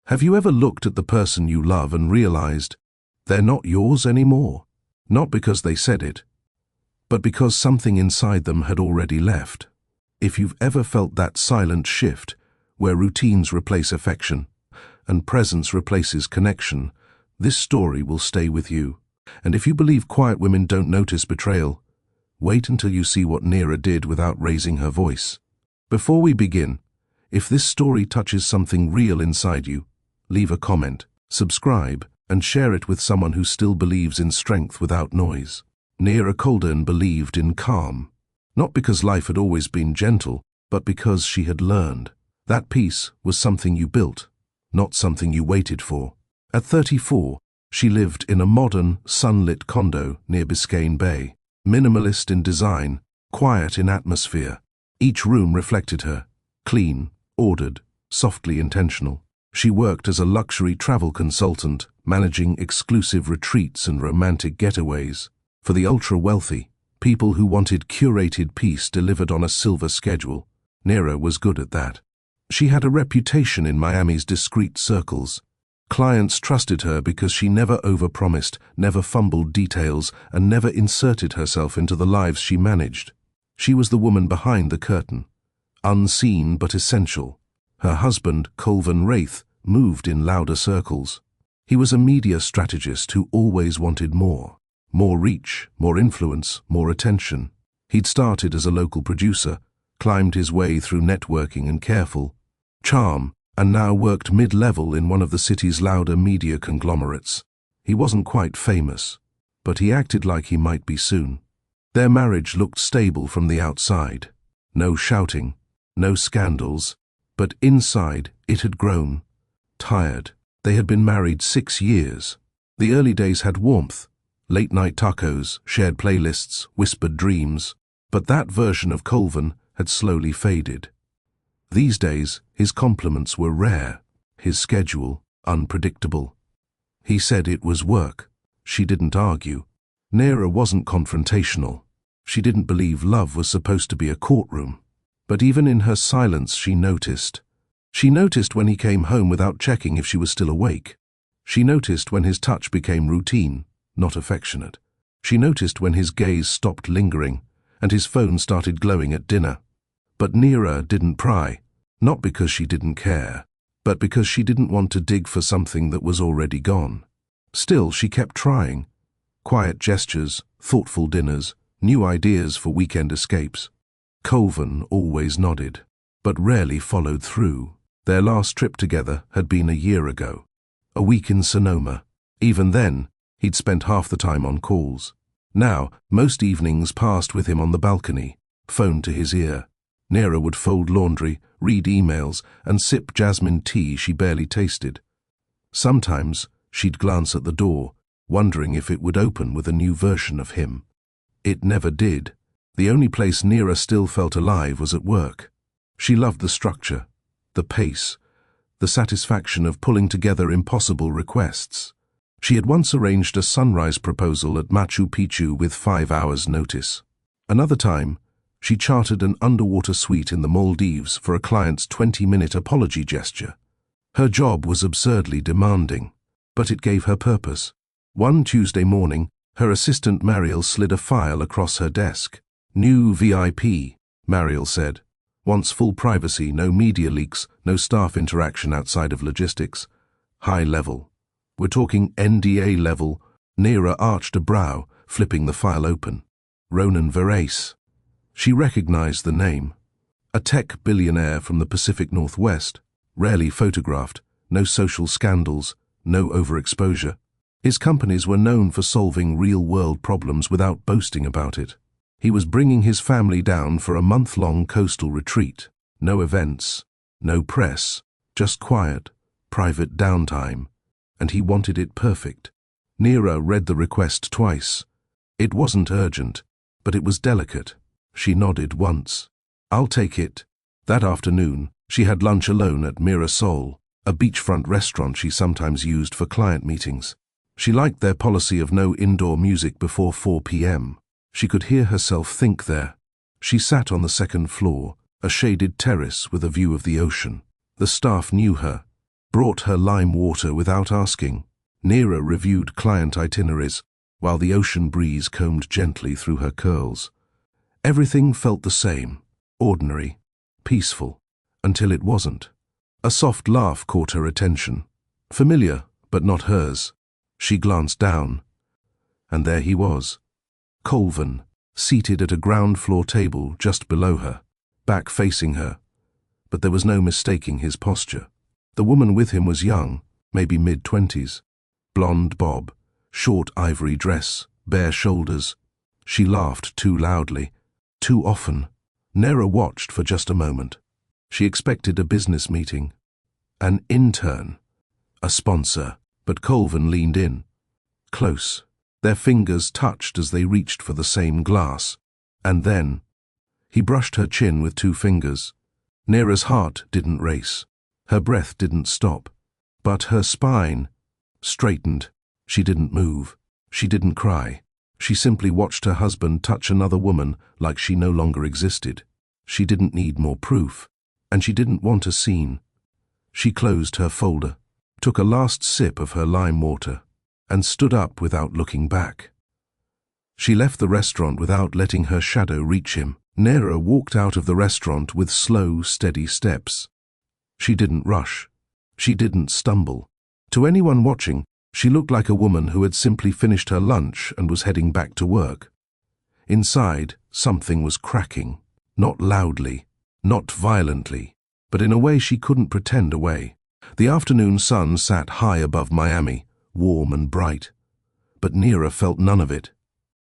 Have you ever looked at the person you love and realized they're not yours anymore? Not because they said it, but because something inside them had already left. If you've ever felt that silent shift, where routines replace affection and presence replaces connection, this story will stay with you. And if you believe quiet women don't notice betrayal, wait until you see what Neera did without raising her voice. Before we begin, if this story touches something real inside you, leave a comment, subscribe, and share it with someone who still believes in strength without noise. Neera Colden believed in calm, not because life had always been gentle, but because she had learned. That peace was something you built, not something you waited for. At 34, she lived in a modern, sunlit condo near Biscayne Bay, minimalist in design, quiet in atmosphere. Each room reflected her, clean, ordered, softly intentional. She worked as a luxury travel consultant, managing exclusive retreats and romantic getaways. For the ultra-wealthy, people who wanted curated peace delivered on a silver schedule, Neera was good at that. She had a reputation in Miami's discreet circles. Clients trusted her because she never overpromised, never fumbled details, and never inserted herself into the lives she managed. She was the woman behind the curtain, unseen but essential. Her husband, Colvin Wraith, moved in louder circles. He was a media strategist who always wanted more. More reach, more influence, more attention. He'd started as a local producer, climbed his way through networking and careful charm, and now worked mid-level in one of the city's louder media conglomerates. He wasn't quite famous, but he acted like he might be soon. Their marriage looked stable from the outside. No shouting, no scandals, but inside it had grown. Tired. They had been married 6 years. The early days had warmth, late-night tacos, shared playlists, whispered dreams, but that version of Colvin had slowly faded. These days, his compliments were rare, his schedule unpredictable. He said it was work. She didn't argue. Neera wasn't confrontational. She didn't believe love was supposed to be a courtroom. But even in her silence, she noticed. She noticed when he came home without checking if she was still awake. She noticed when his touch became routine, not affectionate. She noticed when his gaze stopped lingering and his phone started glowing at dinner. But Neera didn't pry, not because she didn't care, but because she didn't want to dig for something that was already gone. Still, she kept trying. Quiet gestures, thoughtful dinners, new ideas for weekend escapes. Colvin always nodded, but rarely followed through. Their last trip together had been a year ago, a week in Sonoma. Even then, he'd spent half the time on calls. Now, most evenings passed with him on the balcony, phone to his ear. Neera would fold laundry, read emails, and sip jasmine tea she barely tasted. Sometimes she'd glance at the door, wondering if it would open with a new version of him. It never did. The only place Neera still felt alive was at work. She loved the structure, the pace, the satisfaction of pulling together impossible requests. She had once arranged a sunrise proposal at Machu Picchu with 5 hours' notice. Another time, she chartered an underwater suite in the Maldives for a client's 20-minute apology gesture. Her job was absurdly demanding, but it gave her purpose. One Tuesday morning, her assistant Mariel slid a file across her desk. "New VIP," Mariel said. "Wants full privacy, no media leaks, no staff interaction outside of logistics. High level." "We're talking NDA level." Neera arched a brow, flipping the file open. Ronan Verace. She recognized the name. A tech billionaire from the Pacific Northwest, rarely photographed, no social scandals, no overexposure. His companies were known for solving real-world problems without boasting about it. He was bringing his family down for a month-long coastal retreat. No events, no press, just quiet, private downtime. And he wanted it perfect. Neera read the request twice. It wasn't urgent, but it was delicate. She nodded once. "I'll take it." That afternoon, she had lunch alone at Mirasol, a beachfront restaurant she sometimes used for client meetings. She liked their policy of no indoor music before 4 p.m. She could hear herself think there. She sat on the second floor, a shaded terrace with a view of the ocean. The staff knew her. brought her lime water without asking. Neera reviewed client itineraries, while the ocean breeze combed gently through her curls. Everything felt the same, ordinary, peaceful, until it wasn't. A soft laugh caught her attention. Familiar, but not hers. She glanced down, and there he was. Colvin, seated at a ground-floor table just below her, back facing her. But there was no mistaking his posture. The woman with him was young, maybe mid-20s. Blonde bob, short ivory dress, bare shoulders. She laughed too loudly, too often. Neera watched for just a moment. She expected a business meeting, an intern, a sponsor, but Colvin leaned in. Close. Their fingers touched as they reached for the same glass. And then, he brushed her chin with 2 fingers. Neera's heart didn't race. Her breath didn't stop. But her spine straightened. She didn't move. She didn't cry. She simply watched her husband touch another woman like she no longer existed. She didn't need more proof, and she didn't want a scene. She closed her folder, took a last sip of her lime water, and stood up without looking back. She left the restaurant without letting her shadow reach him. Neera walked out of the restaurant with slow, steady steps. She didn't rush. She didn't stumble. To anyone watching, she looked like a woman who had simply finished her lunch and was heading back to work. Inside, something was cracking. Not loudly, not violently, but in a way she couldn't pretend away. The afternoon sun sat high above Miami, warm and bright. But Neera felt none of it.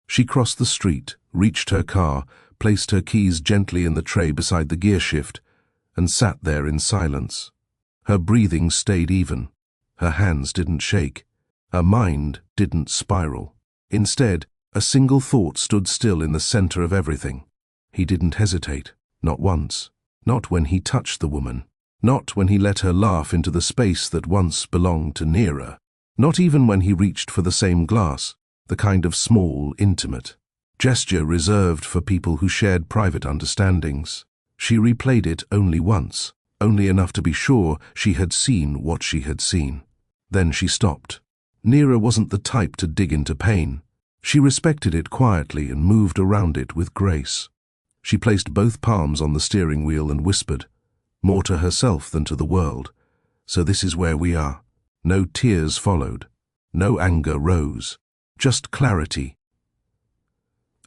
She crossed the street, reached her car, placed her keys gently in the tray beside the gear shift, and sat there in silence. Her breathing stayed even. Her hands didn't shake. Her mind didn't spiral. Instead, a single thought stood still in the center of everything. He didn't hesitate, not once. Not when he touched the woman. Not when he let her laugh into the space that once belonged to Neera. Not even when he reached for the same glass, the kind of small, intimate gesture reserved for people who shared private understandings. She replayed it only once, only enough to be sure she had seen what she had seen. Then she stopped. Neera wasn't the type to dig into pain. She respected it quietly and moved around it with grace. She placed both palms on the steering wheel and whispered, more to herself than to the world, "So this is where we are." No tears followed. No anger rose. Just clarity.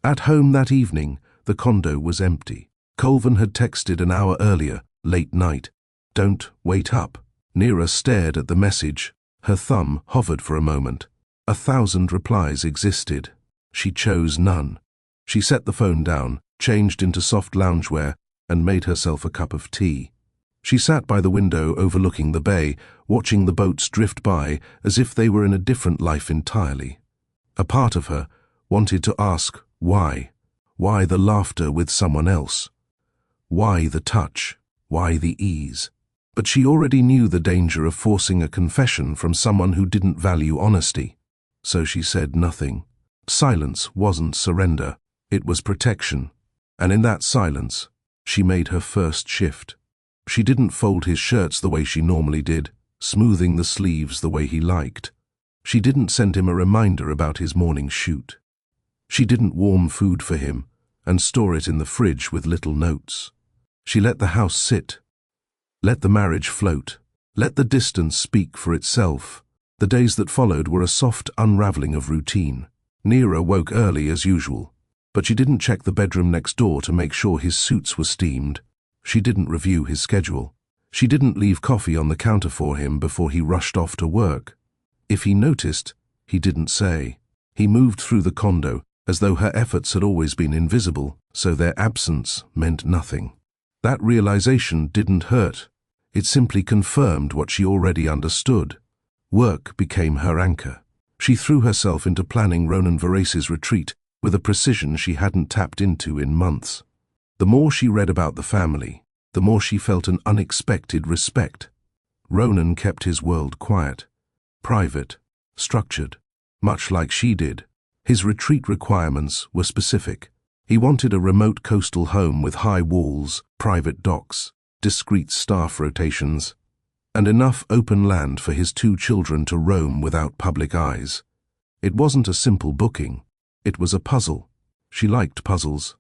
At home that evening, the condo was empty. Colvin had texted an hour earlier, late night, "Don't wait up." Neera stared at the message. Her thumb hovered for a moment. 1,000 replies existed. She chose none. She set the phone down, changed into soft loungewear, and made herself a cup of tea. She sat by the window overlooking the bay, watching the boats drift by as if they were in a different life entirely. A part of her wanted to ask why. Why the laughter with someone else? Why the touch? Why the ease? But she already knew the danger of forcing a confession from someone who didn't value honesty. So she said nothing. Silence wasn't surrender. It was protection. And in that silence, she made her first shift. She didn't fold his shirts the way she normally did, smoothing the sleeves the way he liked. She didn't send him a reminder about his morning shoot. She didn't warm food for him and store it in the fridge with little notes. She let the house sit. Let the marriage float. Let the distance speak for itself. The days that followed were a soft unraveling of routine. Neera woke early as usual, but she didn't check the bedroom next door to make sure his suits were steamed. She didn't review his schedule. She didn't leave coffee on the counter for him before he rushed off to work. If he noticed, he didn't say. He moved through the condo as though her efforts had always been invisible, so their absence meant nothing. That realization didn't hurt. It simply confirmed what she already understood. Work became her anchor. She threw herself into planning Ronan Verace's retreat with a precision she hadn't tapped into in months. The more she read about the family, the more she felt an unexpected respect. Ronan kept his world quiet, private, structured, much like she did. His retreat requirements were specific. He wanted a remote coastal home with high walls, private docks, discreet staff rotations. and enough open land for his 2 children to roam without public eyes. It wasn't a simple booking. It was a puzzle. She liked puzzles.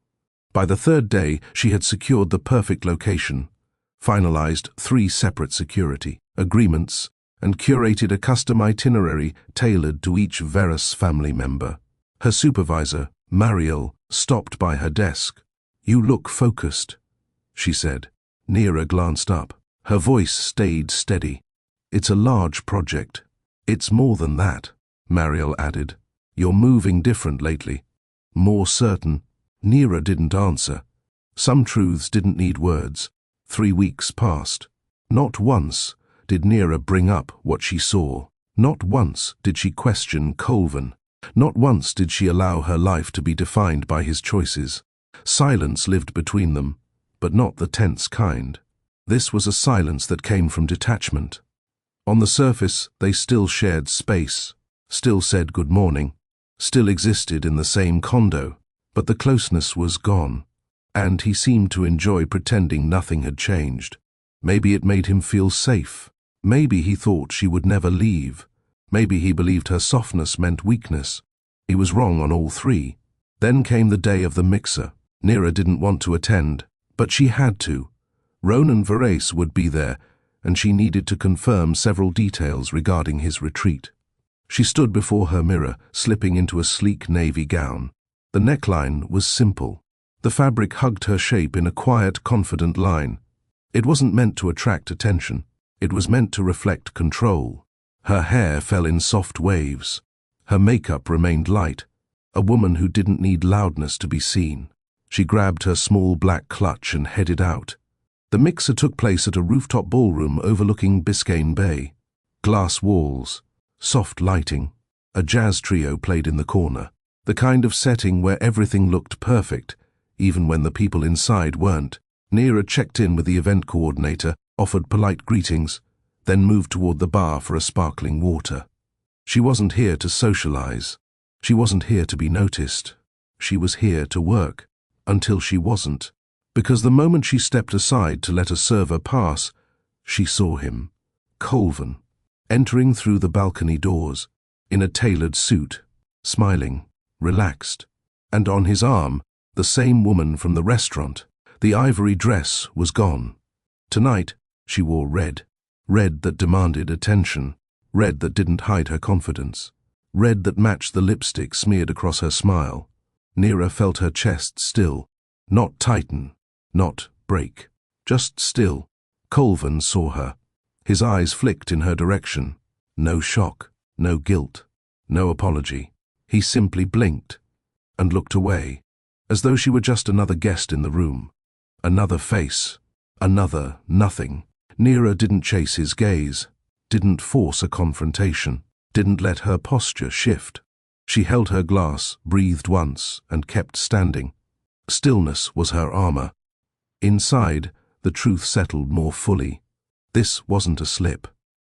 By the 3rd day, she had secured the perfect location, finalized 3 separate security agreements, and curated a custom itinerary tailored to each Veras family member. Her supervisor, Mariel, stopped by her desk. "You look focused," she said. Neera glanced up. Her voice stayed steady. "It's a large project." "It's more than that," Mariel added. "You're moving different lately. More certain." Neera didn't answer. Some truths didn't need words. 3 weeks passed. Not once did Neera bring up what she saw. Not once did she question Colvin. Not once did she allow her life to be defined by his choices. Silence lived between them, but not the tense kind. This was a silence that came from detachment. On the surface, they still shared space, still said good morning, still existed in the same condo, but the closeness was gone, and he seemed to enjoy pretending nothing had changed. Maybe it made him feel safe. Maybe he thought she would never leave. Maybe he believed her softness meant weakness. He was wrong on all 3. Then came the day of the mixer. Neera didn't want to attend, but she had to. Ronan Veras would be there, and she needed to confirm several details regarding his retreat. She stood before her mirror, slipping into a sleek navy gown. The neckline was simple. The fabric hugged her shape in a quiet, confident line. It wasn't meant to attract attention. It was meant to reflect control. Her hair fell in soft waves. Her makeup remained light, a woman who didn't need loudness to be seen. She grabbed her small black clutch and headed out. The mixer took place at a rooftop ballroom overlooking Biscayne Bay. Glass walls, soft lighting, a jazz trio played in the corner. The kind of setting where everything looked perfect, even when the people inside weren't. Neera checked in with the event coordinator, offered polite greetings, then moved toward the bar for a sparkling water. She wasn't here to socialize. She wasn't here to be noticed. She was here to work, until she wasn't. Because the moment she stepped aside to let a server pass, she saw him, Colvin, entering through the balcony doors, in a tailored suit, smiling, relaxed, and on his arm, the same woman from the restaurant. The ivory dress was gone. Tonight, she wore red. Red that demanded attention. Red that didn't hide her confidence. Red that matched the lipstick smeared across her smile. Neera felt her chest still. Not tighten, not break. Just still. Colvin saw her. His eyes flicked in her direction. No shock, no guilt, no apology. He simply blinked and looked away, as though she were just another guest in the room. Another face, another nothing. Neera didn't chase his gaze, didn't force a confrontation, didn't let her posture shift. She held her glass, breathed once, and kept standing. Stillness was her armor. Inside, the truth settled more fully. This wasn't a slip.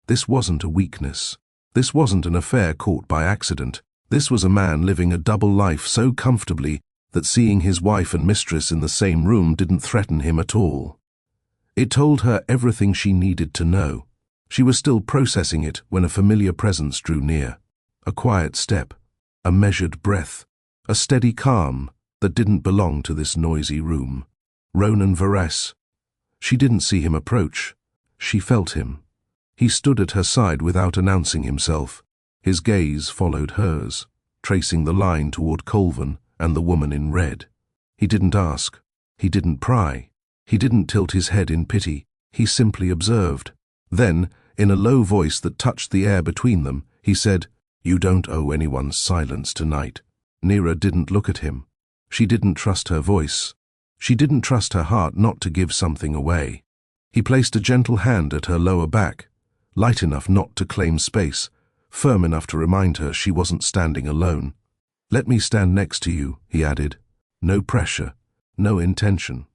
This wasn't a weakness. This wasn't an affair caught by accident. This was a man living a double life so comfortably that seeing his wife and mistress in the same room didn't threaten him at all. It told her everything she needed to know. She was still processing it when a familiar presence drew near. A quiet step, a measured breath, a steady calm that didn't belong to this noisy room. Ronan Veras. She didn't see him approach. She felt him. He stood at her side without announcing himself. His gaze followed hers, tracing the line toward Colvin and the woman in red. He didn't ask. He didn't pry. He didn't tilt his head in pity. He simply observed. Then, in a low voice that touched the air between them, he said, "You don't owe anyone silence tonight." Neera didn't look at him. She didn't trust her voice. She didn't trust her heart not to give something away. He placed a gentle hand at her lower back, light enough not to claim space, firm enough to remind her she wasn't standing alone. "Let me stand next to you," he added. No pressure, no intention.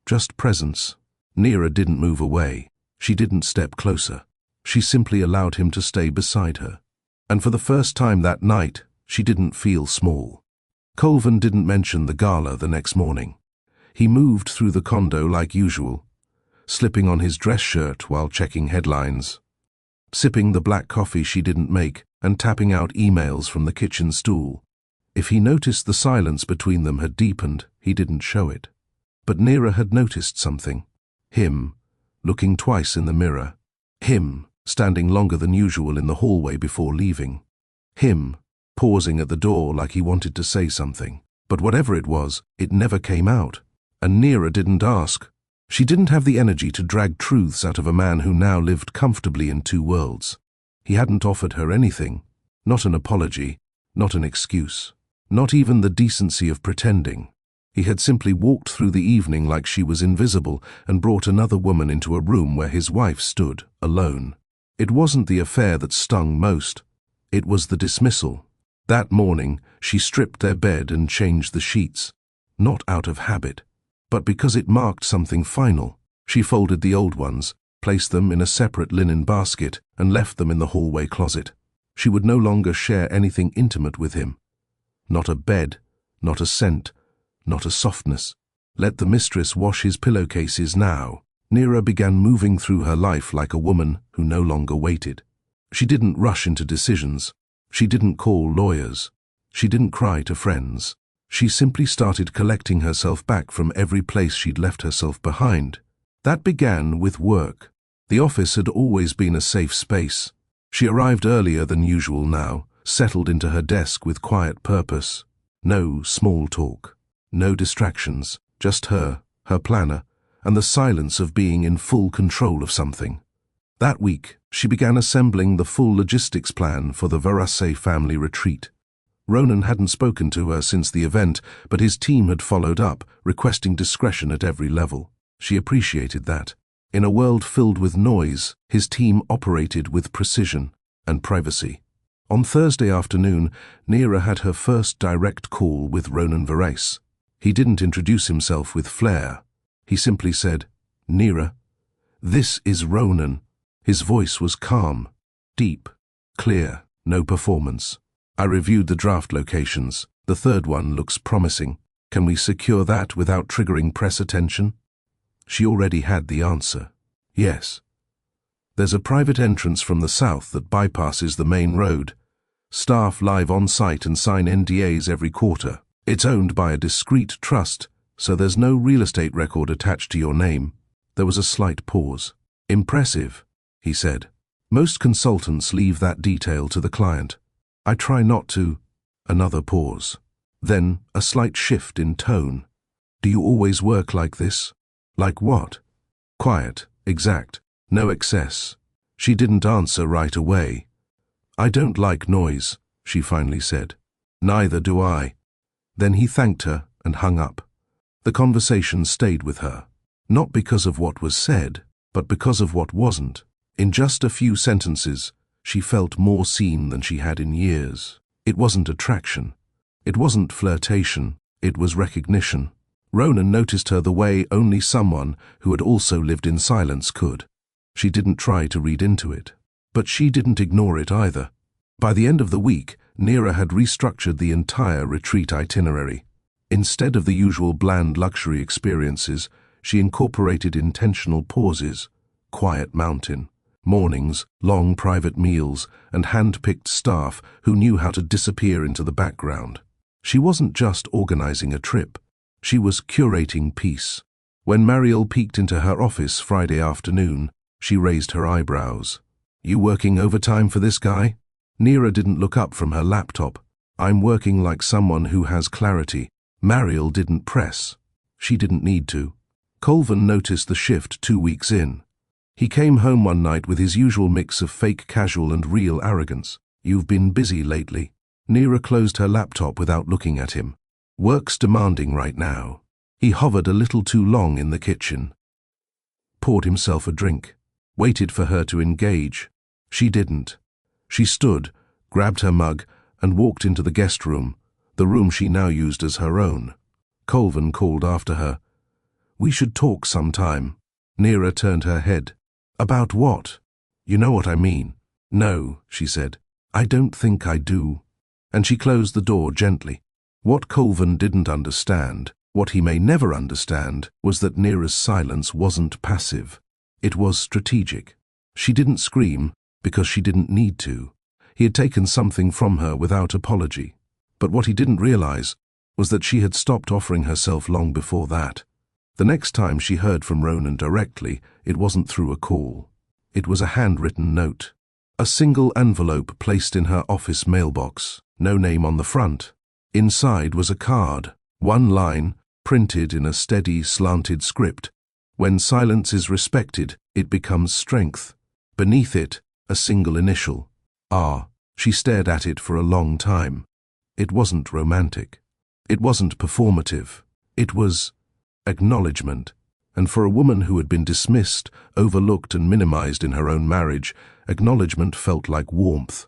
Just presence. Neera didn't move away. She didn't step closer. She simply allowed him to stay beside her. And for the first time that night, she didn't feel small. Colvin didn't mention the gala the next morning. He moved through the condo like usual. slipping on his dress shirt while checking headlines, sipping the black coffee she didn't make and tapping out emails from the kitchen stool. If he noticed the silence between them had deepened, he didn't show it. But Neera had noticed something. Him, looking twice in the mirror. Him, standing longer than usual in the hallway before leaving. Him, pausing at the door like he wanted to say something. But whatever it was, it never came out. And Neera didn't ask. She didn't have the energy to drag truths out of a man who now lived comfortably in two worlds. He hadn't offered her anything. Not an apology, not an excuse. Not even the decency of pretending. He had simply walked through the evening like she was invisible and brought another woman into a room where his wife stood, alone. It wasn't the affair that stung most. It was the dismissal. That morning, she stripped their bed and changed the sheets. Not out of habit, but because it marked something final. She folded the old ones, placed them in a separate linen basket, and left them in the hallway closet. She would no longer share anything intimate with him. Not a bed, not a scent, not a softness. Let the mistress wash his pillowcases now. Neera began moving through her life like a woman who no longer waited. She didn't rush into decisions. She didn't call lawyers. She didn't cry to friends. She simply started collecting herself back from every place she'd left herself behind. That began with work. The office had always been a safe space. She arrived earlier than usual now, settled into her desk with quiet purpose. No small talk. No distractions. Just her planner, and the silence of being in full control of something. That week, she began assembling the full logistics plan for the Varasse family retreat. Ronan hadn't spoken to her since the event, but his team had followed up, requesting discretion at every level. She appreciated that. In a world filled with noise, his team operated with precision and privacy. On Thursday afternoon, Neera had her first direct call with Ronan Varasse. He didn't introduce himself with flair. He simply said, "Neera, this is Ronan." His voice was calm, deep, clear, no performance. "I reviewed the draft locations. The third one looks promising. Can we secure that without triggering press attention?" She already had the answer. Yes. There's a private entrance from the south that bypasses the main road. Staff live on site and sign NDAs every quarter. It's owned by a discreet trust, so there's no real estate record attached to your name. There was a slight pause. "Impressive," he said. "Most consultants leave that detail to the client. I try not to." Another pause. Then a slight shift in tone. "Do you always work like this?" "Like what?" "Quiet, exact, no excess." She didn't answer right away. "I don't like noise," she finally said. "Neither do I." Then he thanked her and hung up. The conversation stayed with her. Not because of what was said, but because of what wasn't. In just a few sentences, she felt more seen than she had in years. It wasn't attraction. It wasn't flirtation. It was recognition. Ronan noticed her the way only someone who had also lived in silence could. She didn't try to read into it. But she didn't ignore it either. By the end of the week, Neera had restructured the entire retreat itinerary. Instead of the usual bland luxury experiences, she incorporated intentional pauses, quiet mountain, mornings, long private meals, and hand-picked staff who knew how to disappear into the background. She wasn't just organizing a trip. She was curating peace. When Mariel peeked into her office Friday afternoon, she raised her eyebrows. "You working overtime for this guy?" Neera didn't look up from her laptop. "I'm working like someone who has clarity." Mariel didn't press. She didn't need to. Colvin noticed the shift 2 weeks in. He came home one night with his usual mix of fake casual and real arrogance. "You've been busy lately." Neera closed her laptop without looking at him. "Work's demanding right now." He hovered a little too long in the kitchen. Poured himself a drink. Waited for her to engage. She didn't. She stood, grabbed her mug, and walked into the guest room, the room she now used as her own. Colvin called after her. "We should talk sometime." Neera turned her head. "About what?" "You know what I mean." "No," she said. "I don't think I do." And she closed the door gently. What Colvin didn't understand What he may never understand was that Neera's silence wasn't passive. It was strategic. She didn't scream because she didn't need to. He had taken something from her without apology. But what he didn't realize was that she had stopped offering herself long before that. The next time she heard from Ronan directly, it wasn't through a call. It was a handwritten note. A single envelope placed in her office mailbox, no name on the front. Inside was a card, one line, printed in a steady, slanted script. When silence is respected, it becomes strength. Beneath it, a single initial, R. She stared at it for a long time. It wasn't romantic. It wasn't performative. It was acknowledgement. And for a woman who had been dismissed, overlooked and minimized in her own marriage, acknowledgement felt like warmth.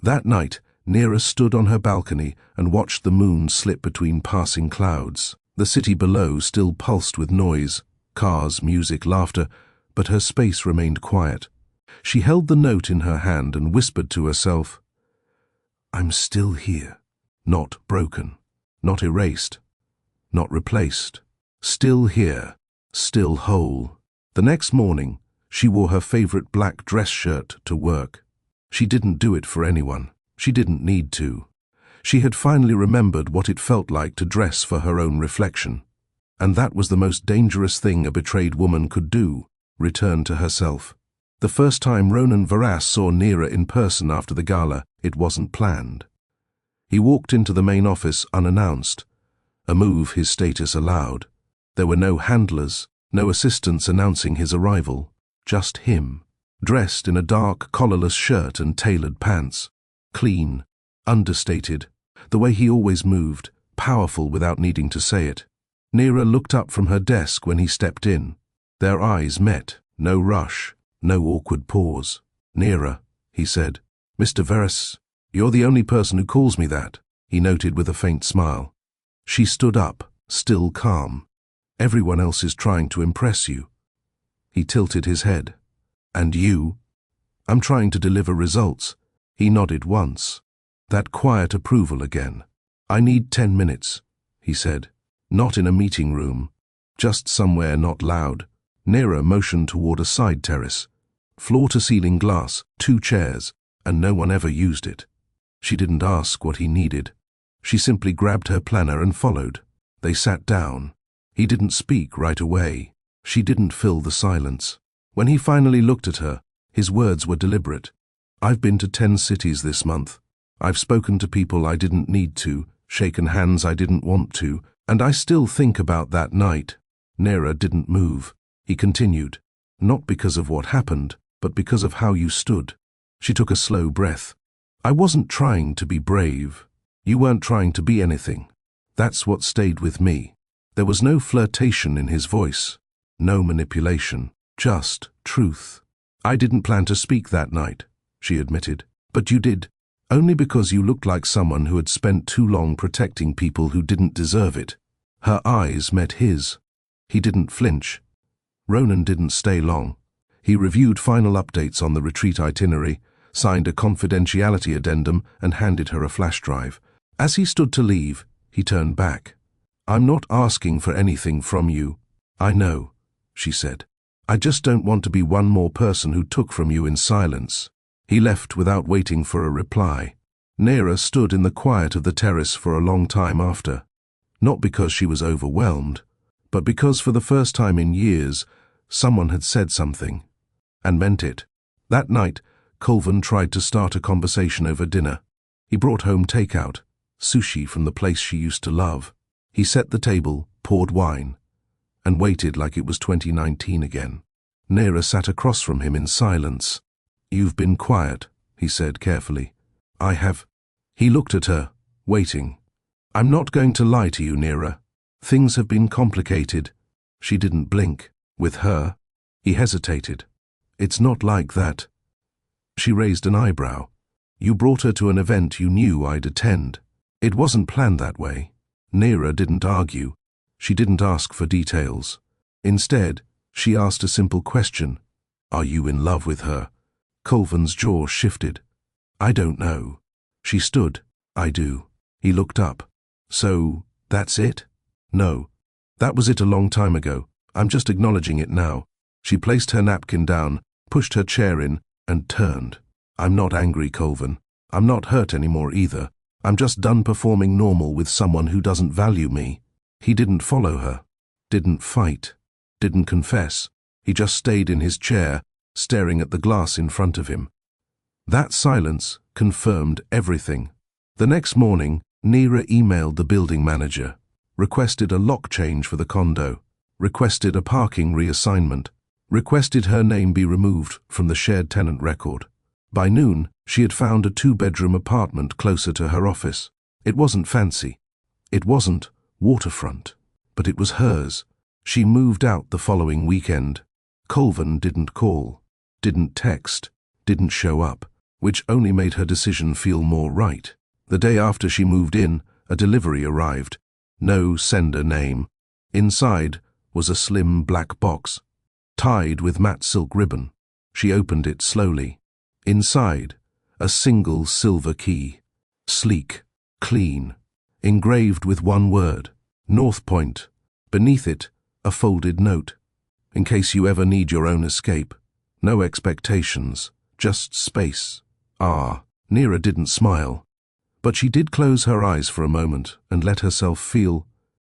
That night, Neera stood on her balcony and watched the moon slip between passing clouds. The city below still pulsed with noise, cars, music, laughter, but her space remained quiet. She held the note in her hand and whispered to herself, "I'm still here, not broken, not erased, not replaced, still here, still whole." The next morning, she wore her favorite black dress shirt to work. She didn't do it for anyone. She didn't need to. She had finally remembered what it felt like to dress for her own reflection. And that was the most dangerous thing a betrayed woman could do, return to herself. The first time Ronan Varas saw Neera in person after the gala, it wasn't planned. He walked into the main office unannounced, a move his status allowed. There were no handlers, no assistants announcing his arrival, just him, dressed in a dark collarless shirt and tailored pants. Clean, understated, the way he always moved, powerful without needing to say it. Neera looked up from her desk when he stepped in. Their eyes met, no rush, no awkward pause. "Neera," he said. "Mr. Varas, you're the only person who calls me that," he noted with a faint smile. She stood up, still calm. "Everyone else is trying to impress you." He tilted his head. "And you?" "I'm trying to deliver results." He nodded once. That quiet approval again. "I need 10 minutes, he said. "Not in a meeting room. Just somewhere not loud." Neera motioned toward a side terrace. Floor-to-ceiling glass, 2 chairs, and no one ever used it. She didn't ask what he needed. She simply grabbed her planner and followed. They sat down. He didn't speak right away. She didn't fill the silence. When he finally looked at her, his words were deliberate. "I've been to 10 cities this month. I've spoken to people I didn't need to, shaken hands I didn't want to, and I still think about that night." Neera didn't move. He continued, "Not because of what happened, but because of how you stood." She took a slow breath. "I wasn't trying to be brave. You weren't trying to be anything. That's what stayed with me." There was no flirtation in his voice, no manipulation, just truth. "I didn't plan to speak that night," she admitted. "But you did, only because you looked like someone who had spent too long protecting people who didn't deserve it." Her eyes met his. He didn't flinch. Ronan didn't stay long. He reviewed final updates on the retreat itinerary, signed a confidentiality addendum, and handed her a flash drive. As he stood to leave, he turned back. "I'm not asking for anything from you." "I know," she said. "I just don't want to be one more person who took from you in silence." He left without waiting for a reply. Neera stood in the quiet of the terrace for a long time after. Not because she was overwhelmed, but because for the first time in years, someone had said something, and meant it. That night, Colvin tried to start a conversation over dinner. He brought home takeout, sushi from the place she used to love. He set the table, poured wine, and waited like it was 2019 again. Neera sat across from him in silence. "You've been quiet," he said carefully. "I have." He looked at her, waiting. "I'm not going to lie to you, Neera. Things have been complicated." She didn't blink. "With her?" He hesitated. "It's not like that." She raised an eyebrow. "You brought her to an event you knew I'd attend." "It wasn't planned that way." Neera didn't argue. She didn't ask for details. Instead, she asked a simple question. "Are you in love with her?" Colvin's jaw shifted. "I don't know." She stood. "I do." He looked up. "So, that's it?" "No." That was it a long time ago. I'm just acknowledging it now. She placed her napkin down, pushed her chair in, and turned. I'm not angry, Colvin. I'm not hurt anymore either. I'm just done performing normal with someone who doesn't value me. He didn't follow her, didn't fight, didn't confess. He just stayed in his chair, staring at the glass in front of him. That silence confirmed everything. The next morning, Neera emailed the building manager, requested a lock change for the condo, requested a parking reassignment, requested her name be removed from the shared tenant record. By noon, she had found a 2-bedroom apartment closer to her office. It wasn't fancy. It wasn't waterfront, but it was hers. She moved out the following weekend. Colvin didn't call, didn't text, didn't show up, which only made her decision feel more right. The day after she moved in, a delivery arrived. No sender name. Inside was a slim black box, tied with matte silk ribbon. She opened it slowly. Inside, a single silver key. Sleek, clean, engraved with one word, North Point. Beneath it, a folded note. In case you ever need your own escape. No expectations, just space. Neera didn't smile. But she did close her eyes for a moment and let herself feel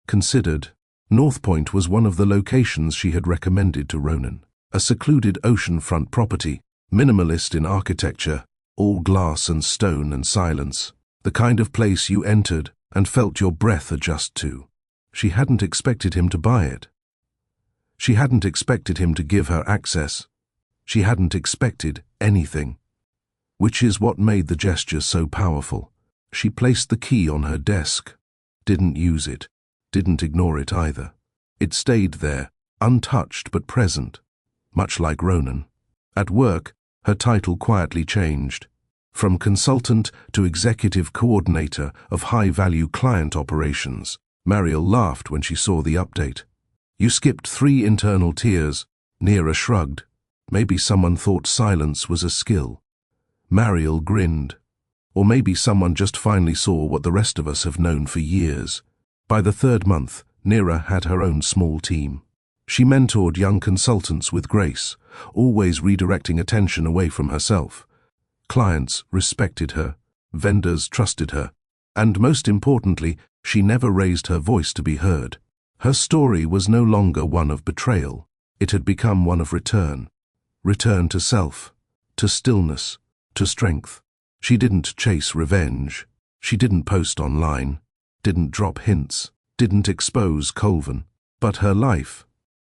considered. North Point was one of the locations she had recommended to Ronan. A secluded oceanfront property, minimalist in architecture, all glass and stone and silence. The kind of place you entered and felt your breath adjust to. She hadn't expected him to buy it. She hadn't expected him to give her access. She hadn't expected anything. Which is what made the gesture so powerful. She placed the key on her desk, didn't use it, didn't ignore it either. It stayed there, untouched but present, much like Ronan. At work, her title quietly changed. From consultant to executive coordinator of high-value client operations. Mariel laughed when she saw the update. You skipped 3 internal tiers. Neera shrugged. Maybe someone thought silence was a skill. Mariel grinned. Or maybe someone just finally saw what the rest of us have known for years. By the 3rd month, Neera had her own small team. She mentored young consultants with grace, always redirecting attention away from herself. Clients respected her, vendors trusted her, and most importantly, she never raised her voice to be heard. Her story was no longer one of betrayal. It had become one of return. Return to self, to stillness, to strength. She didn't chase revenge. She didn't post online, didn't drop hints, didn't expose Colvin. But her life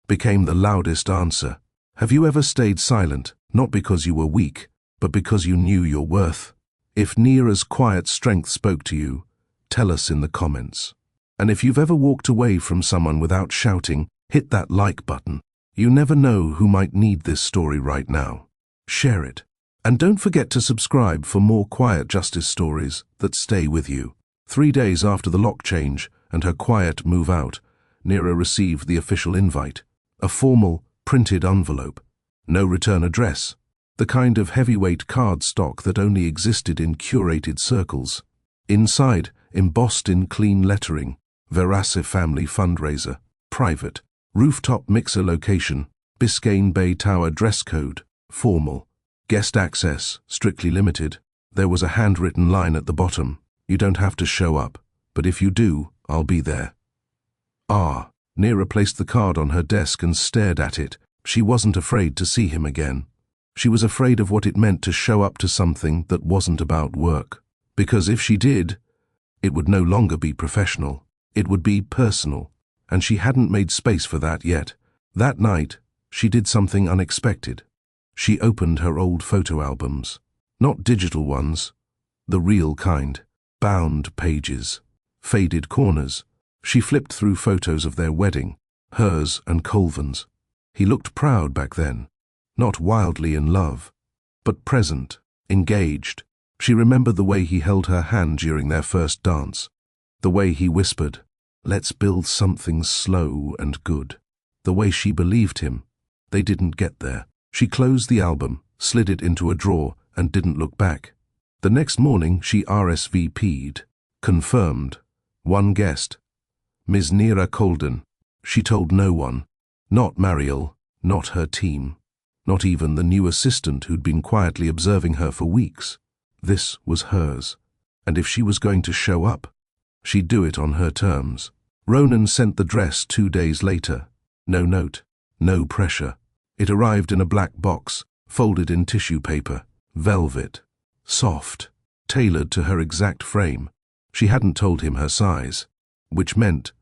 became the loudest answer. Have you ever stayed silent, not because you were weak, but because you knew your worth? If Neera's quiet strength spoke to you, tell us in the comments. And if you've ever walked away from someone without shouting, hit that like button. You never know who might need this story right now. Share it. And don't forget to subscribe for more quiet justice stories that stay with you. 3 days after the lock change and her quiet move out, Neera received the official invite. A formal, printed envelope. No return address. The kind of heavyweight card stock that only existed in curated circles. Inside, embossed in clean lettering, Verace Family Fundraiser. Private. Rooftop mixer location. Biscayne Bay Tower dress code. Formal. Guest access, strictly limited. There was a handwritten line at the bottom. You don't have to show up, but if you do, I'll be there. Neera placed the card on her desk and stared at it. She wasn't afraid to see him again. She was afraid of what it meant to show up to something that wasn't about work. Because if she did, it would no longer be professional. It would be personal. And she hadn't made space for that yet. That night, she did something unexpected. She opened her old photo albums. Not digital ones, the real kind. Bound pages. Faded corners. She flipped through photos of their wedding, hers and Colvin's. He looked proud back then. Not wildly in love, but present, engaged. She remembered the way he held her hand during their first dance. The way he whispered, "Let's build something slow and good." The way she believed him. They didn't get there. She closed the album, slid it into a drawer, and didn't look back. The next morning she RSVP'd. Confirmed. One guest. Ms. Neera Colden. She told no one, not Mariel, not her team, not even the new assistant who'd been quietly observing her for weeks. This was hers, and if she was going to show up, she'd do it on her terms. Ronan sent the dress 2 days later. No note, no pressure. It arrived in a black box, folded in tissue paper, velvet, soft, tailored to her exact frame. She hadn't told him her size, which meant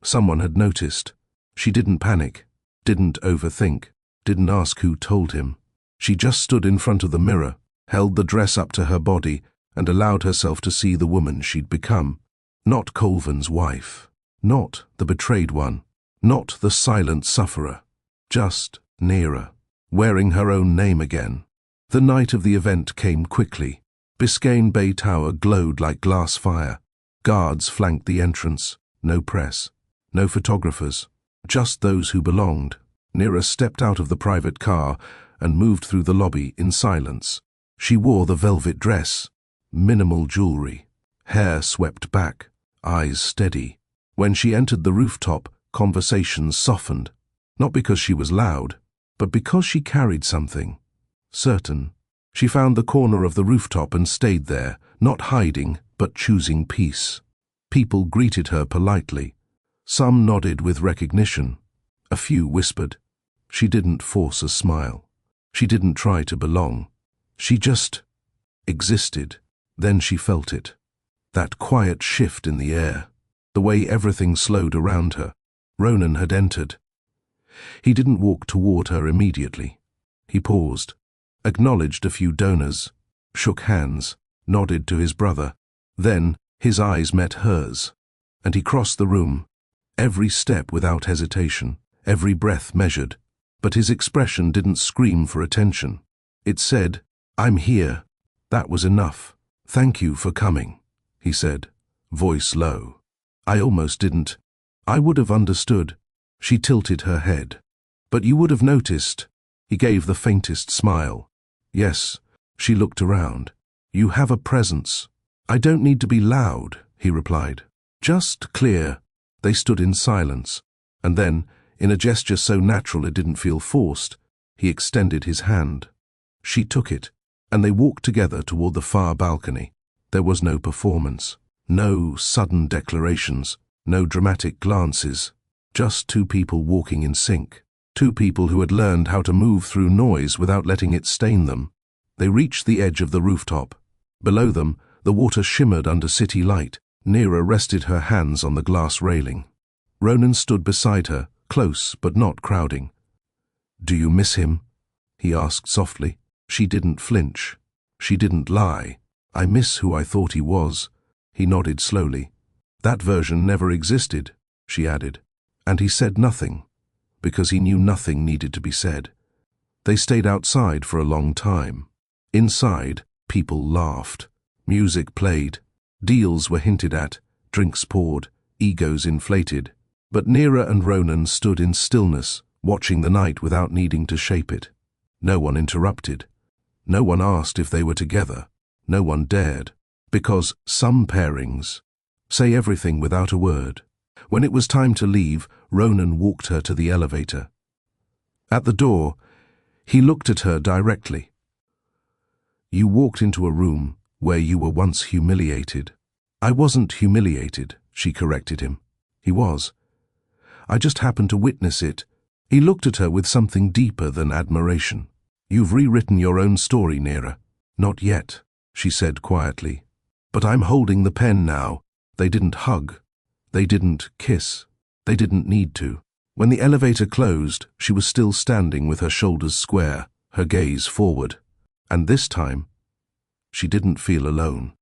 someone had noticed. She didn't panic, didn't overthink, didn't ask who told him. She just stood in front of the mirror, held the dress up to her body, and allowed herself to see the woman she'd become. Not Colvin's wife, not the betrayed one, not the silent sufferer, just Nera, wearing her own name again. The night of the event came quickly. Biscayne Bay Tower glowed like glass fire. Guards flanked the entrance. No press, no photographers, just those who belonged. Nera stepped out of the private car and moved through the lobby in silence. She wore the velvet dress, minimal jewelry, hair swept back, eyes steady. When she entered the rooftop, conversations softened, not because she was loud, but because she carried something. Certain. She found the corner of the rooftop and stayed there, not hiding, but choosing peace. People greeted her politely. Some nodded with recognition. A few whispered. She didn't force a smile. She didn't try to belong. She just existed. Then she felt it. That quiet shift in the air. The way everything slowed around her. Ronan had entered. He didn't walk toward her immediately. He paused, acknowledged a few donors, shook hands, nodded to his brother. Then his eyes met hers, and he crossed the room, every step without hesitation, every breath measured. But his expression didn't scream for attention. It said, "I'm here." That was enough. "Thank you for coming," he said, voice low. "I almost didn't. I would have understood." She tilted her head. "But you would have noticed." He gave the faintest smile. "Yes." She looked around. "You have a presence." "I don't need to be loud," he replied. "Just clear." They stood in silence, and then, in a gesture so natural it didn't feel forced, he extended his hand. She took it, and they walked together toward the far balcony. There was no performance, no sudden declarations, no dramatic glances, just two people walking in sync, two people who had learned how to move through noise without letting it stain them. They reached the edge of the rooftop. Below them, the water shimmered under city light. Nera rested her hands on the glass railing. Ronan stood beside her, close but not crowding. "Do you miss him?" he asked softly. She didn't flinch. She didn't lie. "I miss who I thought he was." He nodded slowly. "That version never existed," she added. And he said nothing, because he knew nothing needed to be said. They stayed outside for a long time. Inside, people laughed. Music played. Deals were hinted at, drinks poured, egos inflated. But Nera and Ronan stood in stillness, watching the night without needing to shape it. No one interrupted. No one asked if they were together. No one dared. Because some pairings say everything without a word. When it was time to leave, Ronan walked her to the elevator. At the door, he looked at her directly. "You walked into a room where you were once humiliated." "I wasn't humiliated," she corrected him. He was. "I just happened to witness it." He looked at her with something deeper than admiration. "You've rewritten your own story, Nera." "Not yet," she said quietly. "But I'm holding the pen now." They didn't hug. They didn't kiss. They didn't need to. When the elevator closed, she was still standing with her shoulders square, her gaze forward. And this time, she didn't feel alone.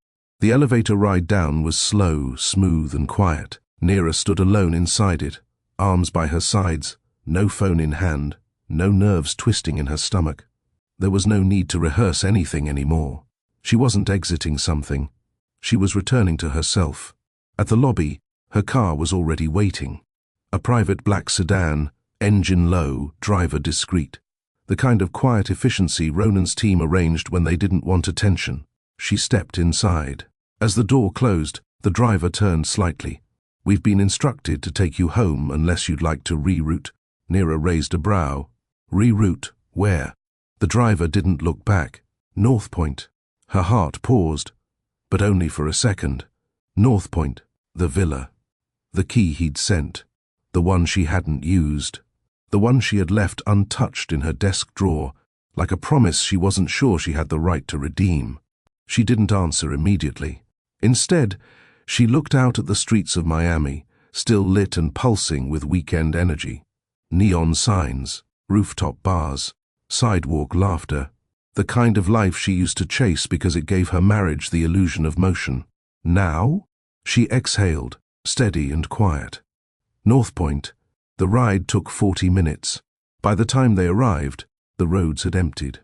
The elevator ride down was slow, smooth, and quiet. Nera stood alone inside it, arms by her sides, no phone in hand, no nerves twisting in her stomach. There was no need to rehearse anything anymore. She wasn't exiting something. She was returning to herself. At the lobby, her car was already waiting. A private black sedan, engine low, driver discreet. The kind of quiet efficiency Ronan's team arranged when they didn't want attention. She stepped inside. As the door closed, the driver turned slightly. We've been instructed to take you home unless you'd like to reroute. Nira raised a brow. Reroute? Where? The driver didn't look back. North Point. Her heart paused, but only for a second. North Point. The villa. The key he'd sent. The one she hadn't used. The one she had left untouched in her desk drawer, like a promise she wasn't sure she had the right to redeem. She didn't answer immediately. Instead, she looked out at the streets of Miami, still lit and pulsing with weekend energy. Neon signs, rooftop bars, sidewalk laughter, the kind of life she used to chase because it gave her marriage the illusion of motion. Now? She exhaled, steady and quiet. North Point. The ride took 40 minutes. By the time they arrived, the roads had emptied.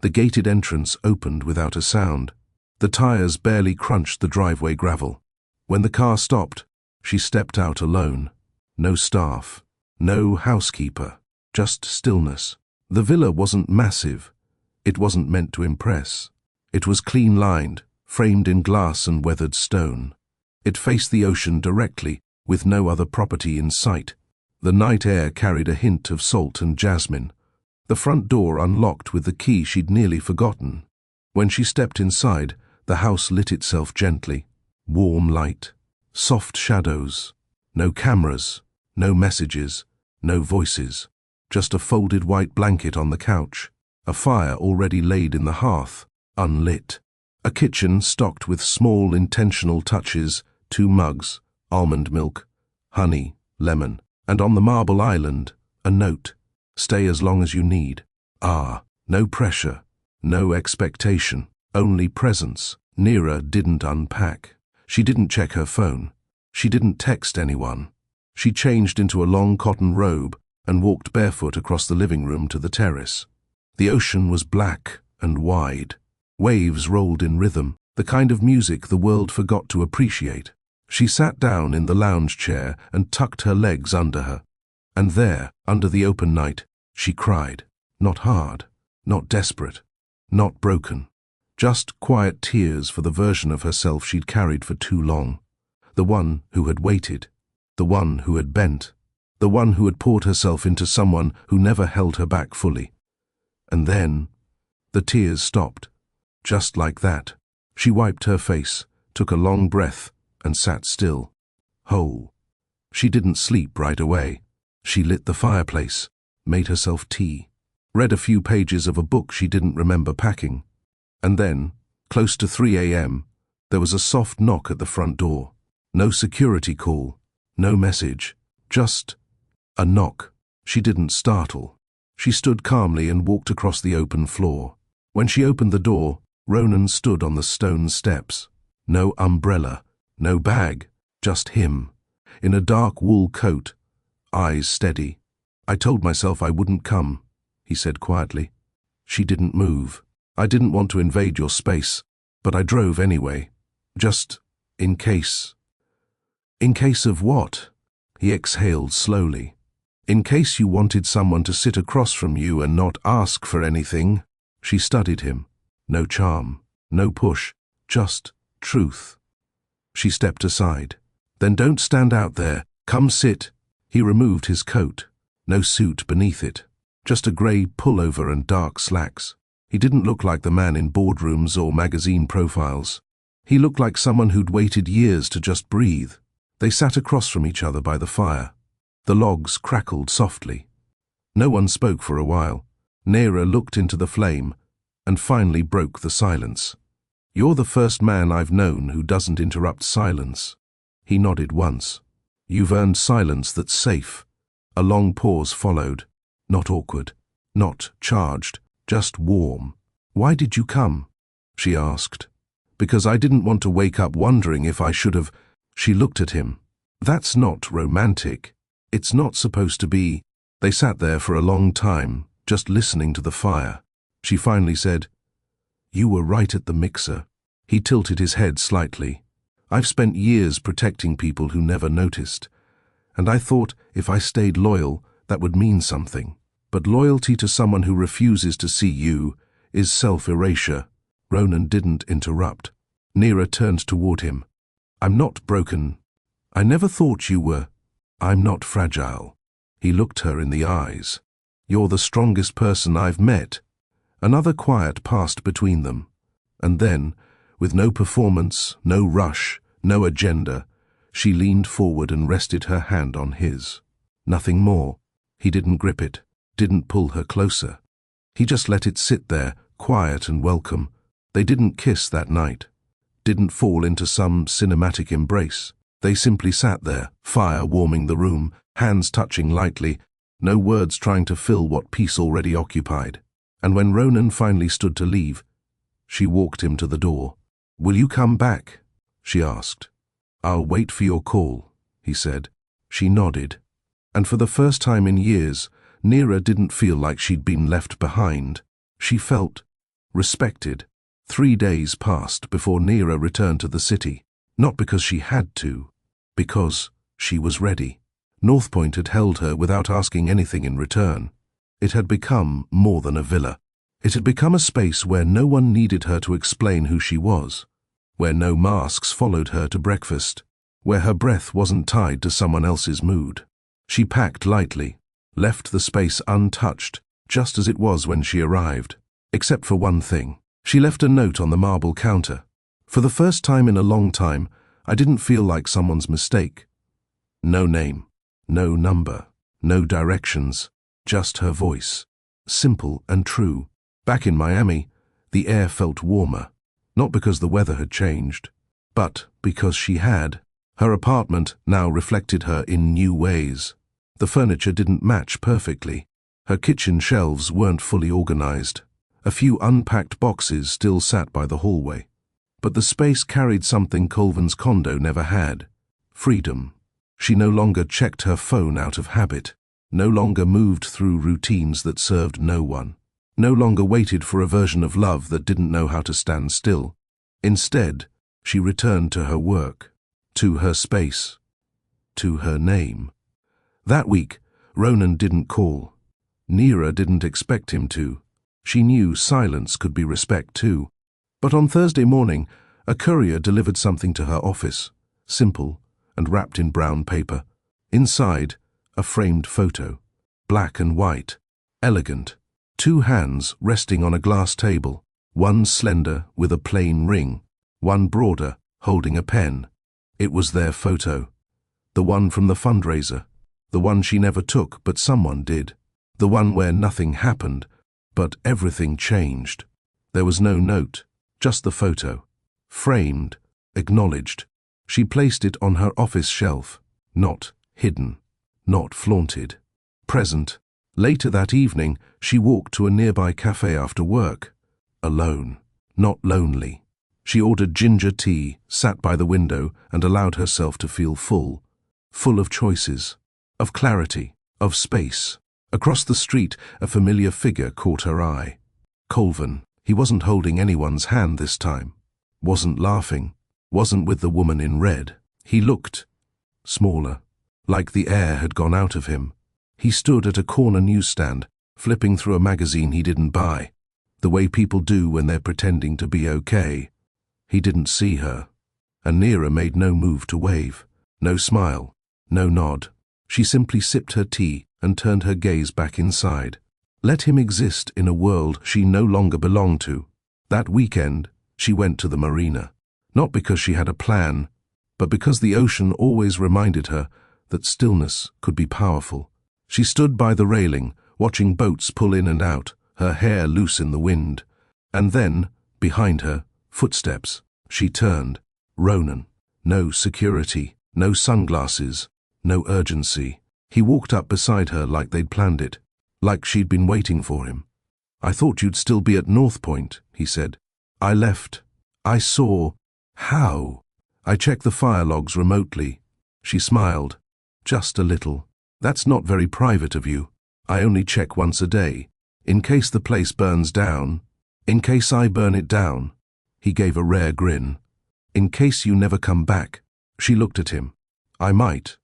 The gated entrance opened without a sound. The tires barely crunched the driveway gravel. When the car stopped, she stepped out alone. No staff, no housekeeper, just stillness. The villa wasn't massive. It wasn't meant to impress. It was clean-lined, framed in glass and weathered stone. It faced the ocean directly, with no other property in sight. The night air carried a hint of salt and jasmine. The front door unlocked with the key she'd nearly forgotten. When she stepped inside, the house lit itself gently. Warm light, soft shadows, no cameras, no messages, no voices. Just a folded white blanket on the couch, a fire already laid in the hearth, unlit. A kitchen stocked with small intentional touches, 2 mugs, almond milk, honey, lemon, and on the marble island, a note. Stay as long as you need. No pressure, no expectation, only presence. Nira didn't unpack. She didn't check her phone. She didn't text anyone. She changed into a long cotton robe and walked barefoot across the living room to the terrace. The ocean was black and wide. Waves rolled in rhythm, the kind of music the world forgot to appreciate. She sat down in the lounge chair and tucked her legs under her. And there, under the open night, she cried. Not hard, not desperate, not broken. Just quiet tears for the version of herself she'd carried for too long. The one who had waited. The one who had bent. The one who had poured herself into someone who never held her back fully. And then, the tears stopped. Just like that. She wiped her face, took a long breath, and sat still. Whole. She didn't sleep right away. She lit the fireplace, made herself tea, read a few pages of a book she didn't remember packing. And then, close to 3 a.m., there was a soft knock at the front door. No security call, no message, just a knock. She didn't startle. She stood calmly and walked across the open floor. When she opened the door, Ronan stood on the stone steps. No umbrella, no bag, just him, in a dark wool coat, eyes steady. I told myself I wouldn't come, he said quietly. She didn't move. I didn't want to invade your space, but I drove anyway. Just in case. In case of what? He exhaled slowly. In case you wanted someone to sit across from you and not ask for anything. She studied him. No charm, no push, just truth. She stepped aside. Then don't stand out there. Come sit. He removed his coat. No suit beneath it. Just a grey pullover and dark slacks. He didn't look like the man in boardrooms or magazine profiles. He looked like someone who'd waited years to just breathe. They sat across from each other by the fire. The logs crackled softly. No one spoke for a while. Nira looked into the flame and finally broke the silence. You're the first man I've known who doesn't interrupt silence. He nodded once. You've earned silence that's safe. A long pause followed. Not awkward, not charged. Just warm. Why did you come? She asked. Because I didn't want to wake up wondering if I should have. She looked at him. That's not romantic. It's not supposed to be. They sat there for a long time, just listening to the fire. She finally said, You were right at the mixer. He tilted his head slightly. I've spent years protecting people who never noticed. And I thought if I stayed loyal, that would mean something. But loyalty to someone who refuses to see you is self-erasure. Ronan didn't interrupt. Nira turned toward him. I'm not broken. I never thought you were. I'm not fragile. He looked her in the eyes. You're the strongest person I've met. Another quiet passed between them. And then, with no performance, no rush, no agenda, she leaned forward and rested her hand on his. Nothing more. He didn't grip it, didn't pull her closer. He just let it sit there, quiet and welcome. They didn't kiss that night, didn't fall into some cinematic embrace. They simply sat there, fire warming the room, hands touching lightly, no words trying to fill what peace already occupied. And when Ronan finally stood to leave, she walked him to the door. "Will you come back?" she asked. "I'll wait for your call," he said. She nodded. And for the first time in years, Neera didn't feel like she'd been left behind. She felt respected. 3 days passed before Neera returned to the city, not because she had to, because she was ready. North Point had held her without asking anything in return. It had become more than a villa. It had become a space where no one needed her to explain who she was, where no masks followed her to breakfast, where her breath wasn't tied to someone else's mood. She packed lightly, left the space untouched, just as it was when she arrived. Except for one thing. She left a note on the marble counter. For the first time in a long time, I didn't feel like someone's mistake. No name, no number, no directions, just her voice. Simple and true. Back in Miami, the air felt warmer, not because the weather had changed, but because she had. Her apartment now reflected her in new ways. The furniture didn't match perfectly. Her kitchen shelves weren't fully organized. A few unpacked boxes still sat by the hallway. But the space carried something Colvin's condo never had. Freedom. She no longer checked her phone out of habit, no longer moved through routines that served no one, no longer waited for a version of love that didn't know how to stand still. Instead, she returned to her work, to her space, to her name. That week, Ronan didn't call. Neera didn't expect him to. She knew silence could be respect too. But on Thursday morning, a courier delivered something to her office, simple and wrapped in brown paper. Inside, a framed photo, black and white, elegant. 2 hands resting on a glass table, one slender with a plain ring, one broader holding a pen. It was their photo. The one from the fundraiser. The one she never took, but someone did. The one where nothing happened, but everything changed. There was no note, just the photo. Framed, acknowledged. She placed it on her office shelf, not hidden, not flaunted. Present. Later that evening, she walked to a nearby cafe after work. Alone, not lonely. She ordered ginger tea, sat by the window, and allowed herself to feel full. Full of choices, of clarity, of space. Across the street, a familiar figure caught her eye. Colvin. He wasn't holding anyone's hand this time. Wasn't laughing. Wasn't with the woman in red. He looked smaller, like the air had gone out of him. He stood at a corner newsstand, flipping through a magazine he didn't buy, the way people do when they're pretending to be okay. He didn't see her, and Neera made no move to wave, no smile, no nod. She simply sipped her tea and turned her gaze back inside. Let him exist in a world she no longer belonged to. That weekend, she went to the marina, not because she had a plan, but because the ocean always reminded her that stillness could be powerful. She stood by the railing, watching boats pull in and out, her hair loose in the wind. And then, behind her, footsteps. She turned. Ronan. No security, no sunglasses, no urgency. He walked up beside her like they'd planned it, like she'd been waiting for him. "I thought you'd still be at North Point," he said. "I left. I saw." "How?" "I checked the fire logs remotely." She smiled. "Just a little. That's not very private of you. I only check once a day, in case the place burns down. In case I burn it down." He gave a rare grin. "In case you never come back." She looked at him. "I might.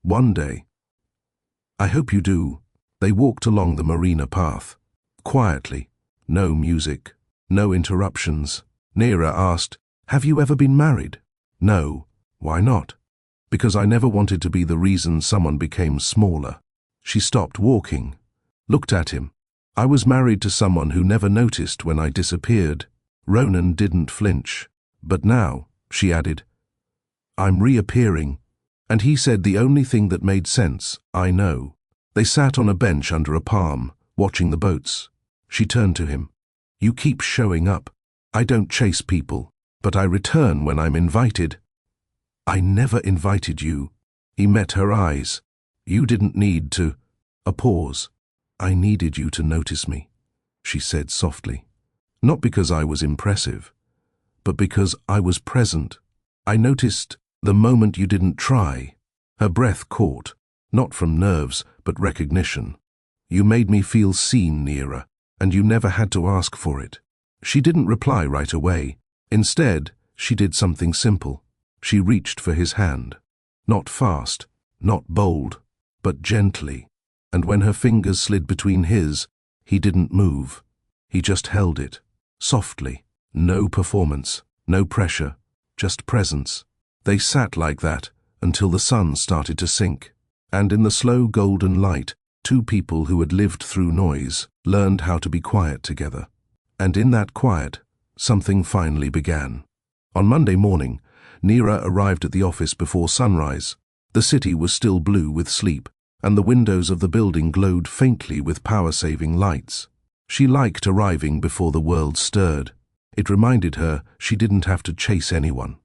One day." "I hope you do." They walked along the marina path. Quietly. No music. No interruptions. Neera asked, "Have you ever been married?" "No." "Why not?" Because I never wanted to be the reason someone became smaller. She stopped walking, looked at him. I was married to someone who never noticed when I disappeared. Ronan didn't flinch. But now, she added, I'm reappearing. And he said the only thing that made sense, I know. They sat on a bench under a palm, watching the boats. She turned to him. You keep showing up. I don't chase people, but I return when I'm invited. I never invited you. He met her eyes. You didn't need to. A pause. I needed you to notice me, she said softly. Not because I was impressive, but because I was present. I noticed the moment you didn't try. Her breath caught, not from nerves, but recognition. You made me feel seen, Neera, and you never had to ask for it. She didn't reply right away. Instead, she did something simple. She reached for his hand. Not fast, not bold, but gently. And when her fingers slid between his, he didn't move. He just held it, softly. No performance, no pressure, just presence. They sat like that until the sun started to sink. And in the slow golden light, two people who had lived through noise learned how to be quiet together. And in that quiet, something finally began. On Monday morning, Neera arrived at the office before sunrise. The city was still blue with sleep, and the windows of the building glowed faintly with power-saving lights. She liked arriving before the world stirred. It reminded her she didn't have to chase anyone.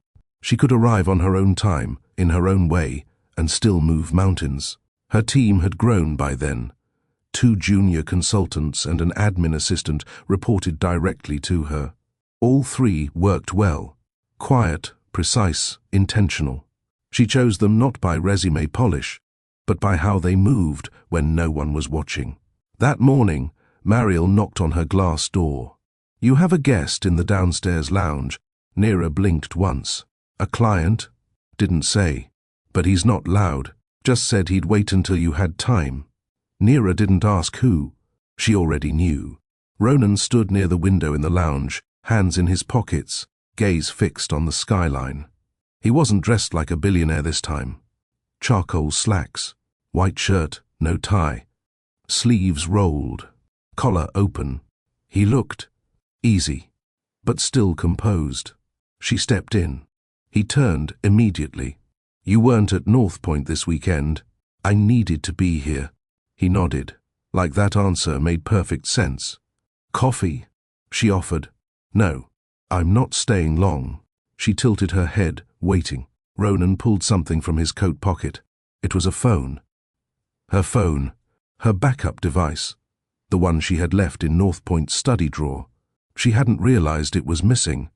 She could arrive on her own time, in her own way, and still move mountains. Her team had grown by then. 2 junior consultants and an admin assistant reported directly to her. All 3 worked well. Quiet, precise, intentional. She chose them not by resume polish, but by how they moved when no one was watching. That morning, Mariel knocked on her glass door. You have a guest in the downstairs lounge. Neera blinked once. A client? Didn't say. But he's not loud. Just said he'd wait until you had time. Neera didn't ask who. She already knew. Ronan stood near the window in the lounge, hands in his pockets, gaze fixed on the skyline. He wasn't dressed like a billionaire this time. Charcoal slacks, white shirt, no tie. Sleeves rolled, collar open. He looked easy, but still composed. She stepped in. He turned immediately. You weren't at North Point this weekend. I needed to be here. He nodded, like that answer made perfect sense. Coffee? She offered. No, I'm not staying long. She tilted her head, waiting. Ronan pulled something from his coat pocket. It was a phone. Her phone, her backup device, the one she had left in North Point's study drawer. She hadn't realized it was missing.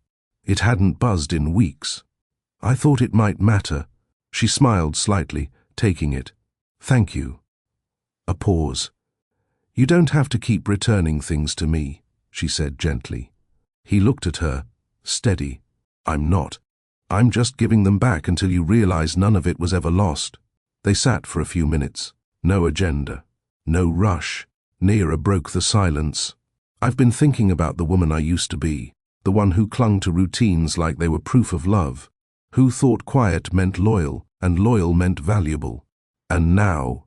It hadn't buzzed in weeks. I thought it might matter. She smiled slightly, taking it. Thank you. A pause. You don't have to keep returning things to me, she said gently. He looked at her, steady. I'm not. I'm just giving them back until you realize none of it was ever lost. They sat for a few minutes. No agenda. No rush. Neera broke the silence. I've been thinking about the woman I used to be, the one who clung to routines like they were proof of love, who thought quiet meant loyal and loyal meant valuable. And now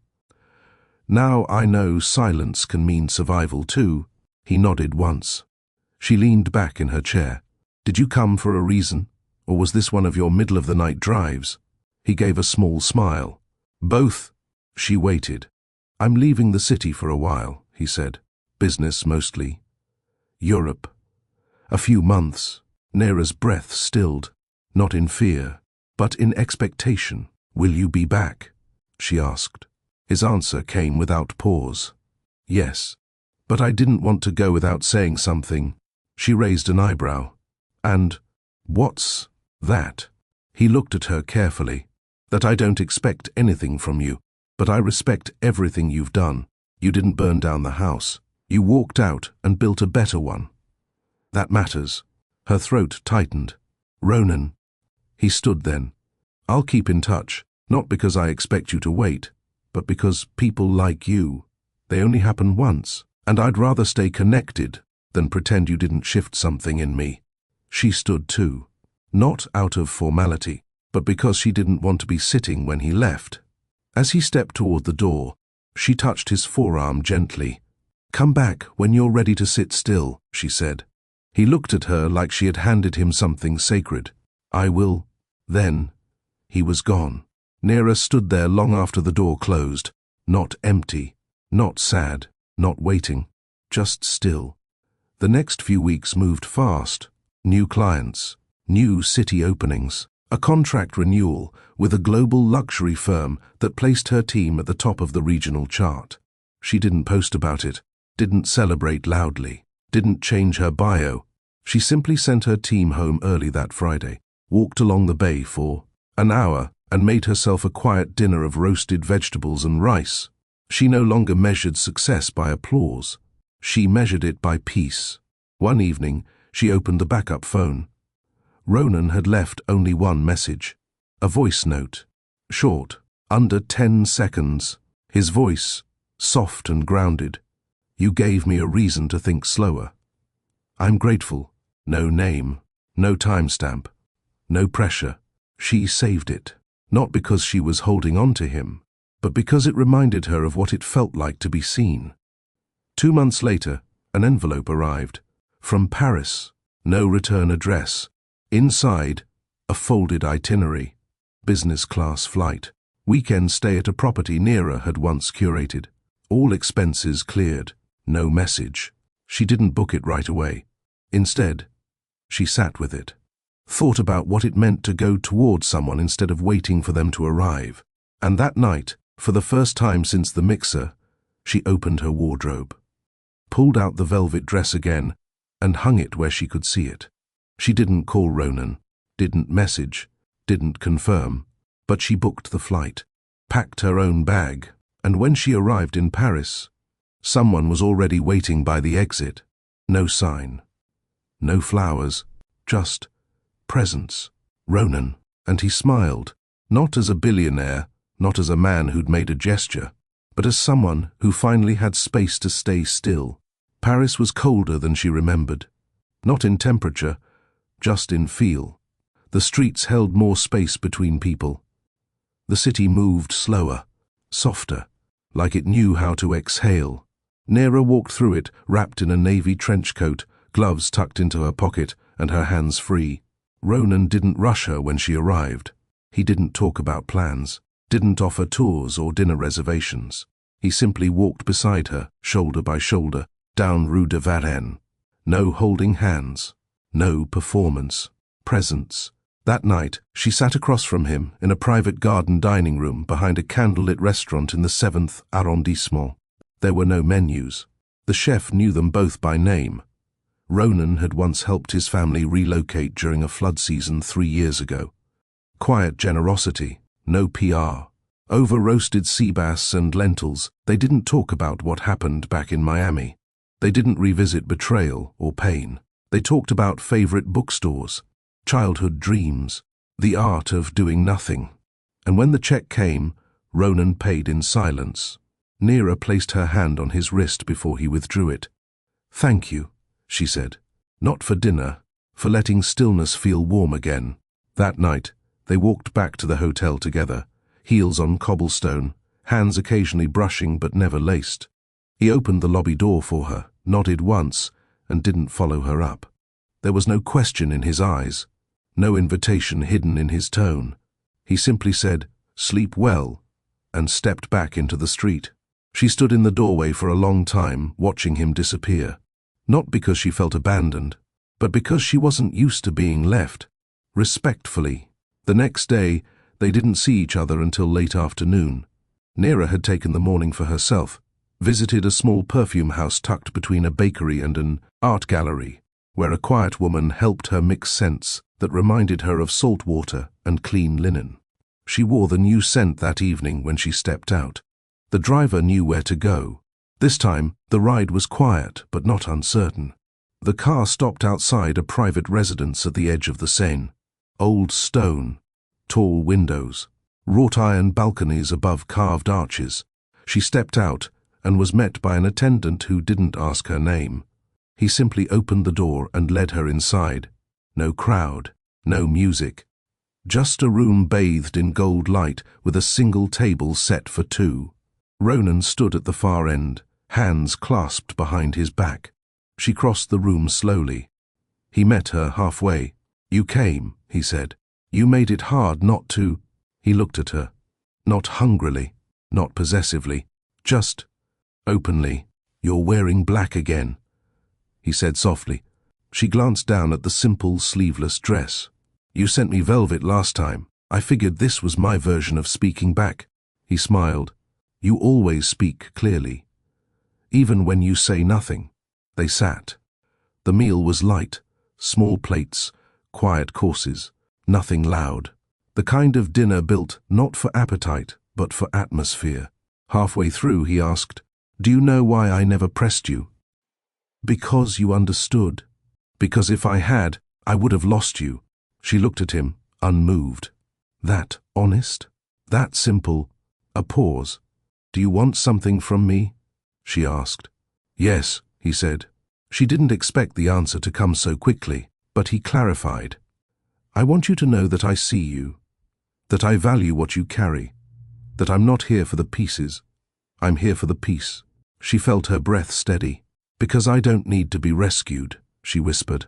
I know silence can mean survival too. He nodded once. She leaned back in her chair. Did you come for a reason? Or was this one of your middle-of-the-night drives? He gave a small smile. Both. She waited. I'm leaving the city for a while, he said. Business mostly. Europe. A few months. Neera's breath stilled. Not in fear, but in expectation. Will you be back? She asked. His answer came without pause. Yes. But I didn't want to go without saying something. She raised an eyebrow. And what's that? He looked at her carefully. That I don't expect anything from you, but I respect everything you've done. You didn't burn down the house. You walked out and built a better one. That matters. Her throat tightened. Ronan. He stood then. I'll keep in touch, not because I expect you to wait, but because people like you, they only happen once, and I'd rather stay connected than pretend you didn't shift something in me. She stood too, not out of formality, but because she didn't want to be sitting when he left. As he stepped toward the door, she touched his forearm gently. "Come back when you're ready to sit still," she said. He looked at her like she had handed him something sacred. "I will." Then, he was gone. Nera stood there long after the door closed, not empty, not sad, not waiting, just still. The next few weeks moved fast. New clients, new city openings, a contract renewal with a global luxury firm that placed her team at the top of the regional chart. She didn't post about it, didn't celebrate loudly, didn't change her bio. She simply sent her team home early that Friday, walked along the bay for an hour, and made herself a quiet dinner of roasted vegetables and rice. She no longer measured success by applause. She measured it by peace. One evening, she opened the backup phone. Ronan had left only one message, a voice note, short, under 10 seconds. His voice, soft and grounded. "You gave me a reason to think slower. I'm grateful." No name, no timestamp, no pressure. She saved it, not because she was holding on to him, but because it reminded her of what it felt like to be seen. 2 months later, an envelope arrived. From Paris, no return address. Inside, a folded itinerary. Business class flight. Weekend stay at a property Nera had once curated. All expenses cleared. No message. She didn't book it right away. Instead, she sat with it. Thought about what it meant to go towards someone instead of waiting for them to arrive. And that night, for the first time since the mixer, she opened her wardrobe, pulled out the velvet dress again, and hung it where she could see it. She didn't call Ronan, didn't message, didn't confirm, but she booked the flight, packed her own bag, and when she arrived in Paris, someone was already waiting by the exit. No sign, no flowers, just presence. Ronan, and he smiled, not as a billionaire, not as a man who'd made a gesture, but as someone who finally had space to stay still. Paris was colder than she remembered, not in temperature, just in feel. The streets held more space between people. The city moved slower, softer, like it knew how to exhale. Nera walked through it, wrapped in a navy trench coat, gloves tucked into her pocket and her hands free. Ronan didn't rush her when she arrived. He didn't talk about plans, didn't offer tours or dinner reservations. He simply walked beside her, shoulder by shoulder, down Rue de Varenne. No holding hands, no performance, presence. That night, she sat across from him in a private garden dining room behind a candlelit restaurant in the 7th arrondissement. There were no menus. The chef knew them both by name. Ronan had once helped his family relocate during a flood season 3 years ago. Quiet generosity, no PR. Over roasted sea bass and lentils, they didn't talk about what happened back in Miami. They didn't revisit betrayal or pain. They talked about favorite bookstores, childhood dreams, the art of doing nothing. And when the check came, Ronan paid in silence. Nera placed her hand on his wrist before he withdrew it. "Thank you," she said. "Not for dinner, for letting stillness feel warm again." That night, they walked back to the hotel together, heels on cobblestone, hands occasionally brushing but never laced. He opened the lobby door for her, nodded once, and didn't follow her up. There was no question in his eyes, no invitation hidden in his tone. He simply said, "Sleep well," and stepped back into the street. She stood in the doorway for a long time, watching him disappear. Not because she felt abandoned, but because she wasn't used to being left. Respectfully. The next day, they didn't see each other until late afternoon. Nera had taken the morning for herself, visited a small perfume house tucked between a bakery and an art gallery, where a quiet woman helped her mix scents that reminded her of salt water and clean linen. She wore the new scent that evening when she stepped out. The driver knew where to go. This time, the ride was quiet but not uncertain. The car stopped outside a private residence at the edge of the Seine. Old stone, tall windows, wrought iron balconies above carved arches. She stepped out and was met by an attendant who didn't ask her name. He simply opened the door and led her inside. No crowd, no music, Just a room bathed in gold light with a single table set for two. Ronan stood at the far end, hands clasped behind his back. She crossed the room slowly. He met her halfway. "You came," he said. "You made it hard not to." He looked at her. Not hungrily, not possessively, just openly. "You're wearing black again," he said softly. She glanced down at the simple, sleeveless dress. "You sent me velvet last time. I figured this was my version of speaking back." He smiled. "You always speak clearly, even when you say nothing." They sat. The meal was light, small plates, quiet courses, nothing loud. The kind of dinner built not for appetite, but for atmosphere. Halfway through, he asked, "Do you know why I never pressed you?" "Because you understood. Because if I had, I would have lost you." She looked at him, unmoved. That honest? That simple? A pause. "Do you want something from me?" she asked. "Yes," he said. She didn't expect the answer to come so quickly, but he clarified. "I want you to know that I see you, that I value what you carry, that I'm not here for the pieces. I'm here for the peace." She felt her breath steady. "Because I don't need to be rescued," she whispered.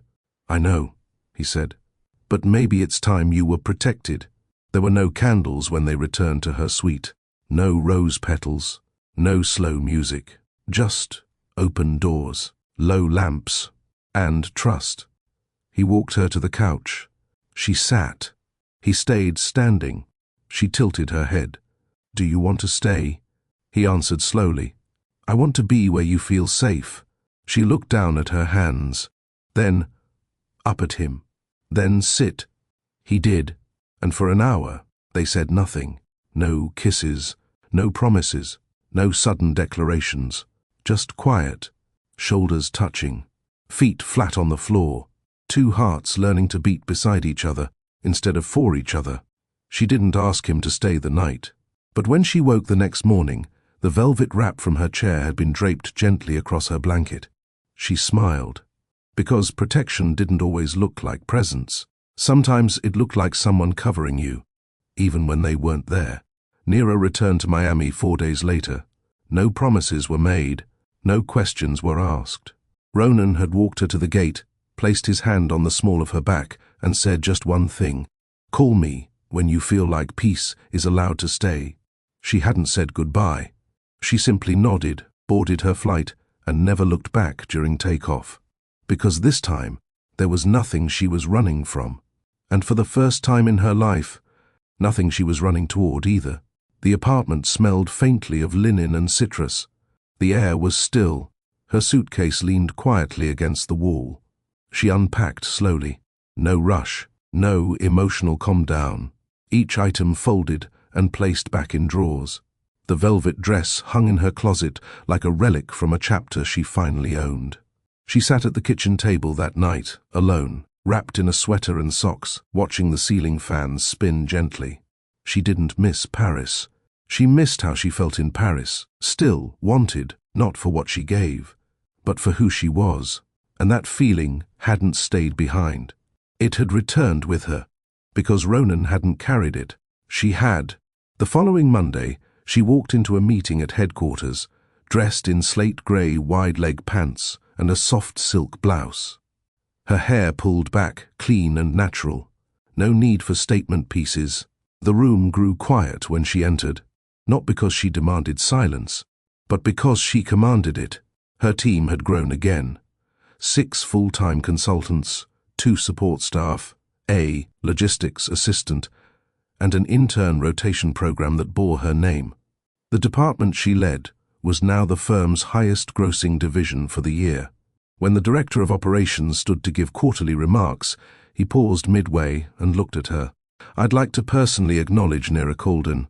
"I know," he said. "But maybe it's time you were protected." There were no candles when they returned to her suite. No rose petals. No slow music. Just open doors, low lamps, and trust. He walked her to the couch. She sat. He stayed standing. She tilted her head. "Do you want to stay?" He answered slowly. "I want to be where you feel safe." She looked down at her hands, then up at him, then sit. He did, and for an hour they said nothing. No kisses, no promises, no sudden declarations. Just quiet, shoulders touching, feet flat on the floor, two hearts learning to beat beside each other instead of for each other. She didn't ask him to stay the night. But when she woke the next morning, the velvet wrap from her chair had been draped gently across her blanket. She smiled, because protection didn't always look like presence. Sometimes it looked like someone covering you, even when they weren't there. Nira returned to Miami 4 days later. No promises were made, no questions were asked. Ronan had walked her to the gate, placed his hand on the small of her back, and said just one thing: "Call me when you feel like peace is allowed to stay." She hadn't said goodbye. She simply nodded, boarded her flight, and never looked back during takeoff. Because this time, there was nothing she was running from. And for the first time in her life, nothing she was running toward either. The apartment smelled faintly of linen and citrus. The air was still. Her suitcase leaned quietly against the wall. She unpacked slowly. No rush, no emotional calm down. Each item folded and placed back in drawers. The velvet dress hung in her closet like a relic from a chapter she finally owned. She sat at the kitchen table that night, alone, wrapped in a sweater and socks, watching the ceiling fans spin gently. She didn't miss Paris. She missed how she felt in Paris, still wanted, not for what she gave, but for who she was. And that feeling hadn't stayed behind. It had returned with her, because Ronan hadn't carried it. She had. The following Monday, she walked into a meeting at headquarters, dressed in slate-grey wide-leg pants and a soft silk blouse. Her hair pulled back, clean and natural. No need for statement pieces. The room grew quiet when she entered, not because she demanded silence, but because she commanded it. Her team had grown again. 6 full-time consultants, 2 support staff, a logistics assistant, and an intern rotation program that bore her name. The department she led was now the firm's highest-grossing division for the year. When the director of operations stood to give quarterly remarks, he paused midway and looked at her. "I'd like to personally acknowledge Nira Colden.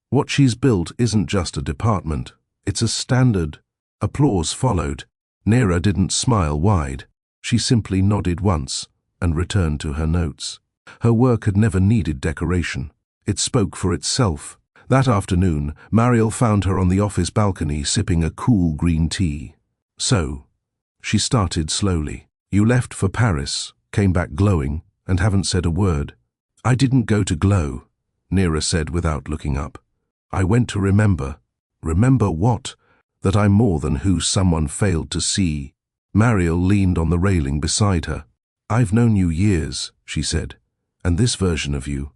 What she's built isn't just a department, it's a standard." Applause followed. Nira didn't smile wide. She simply nodded once and returned to her notes. Her work had never needed decoration. It spoke for itself. That afternoon, Mariel found her on the office balcony sipping a cool green tea. "So," she started slowly, "you left for Paris, came back glowing, and haven't said a word." I didn't go to glow, Neera said without looking up. I went to remember. Remember what? That I'm more than who someone failed to see. Mariel leaned on the railing beside her. I've known you years, she said, and this version of you,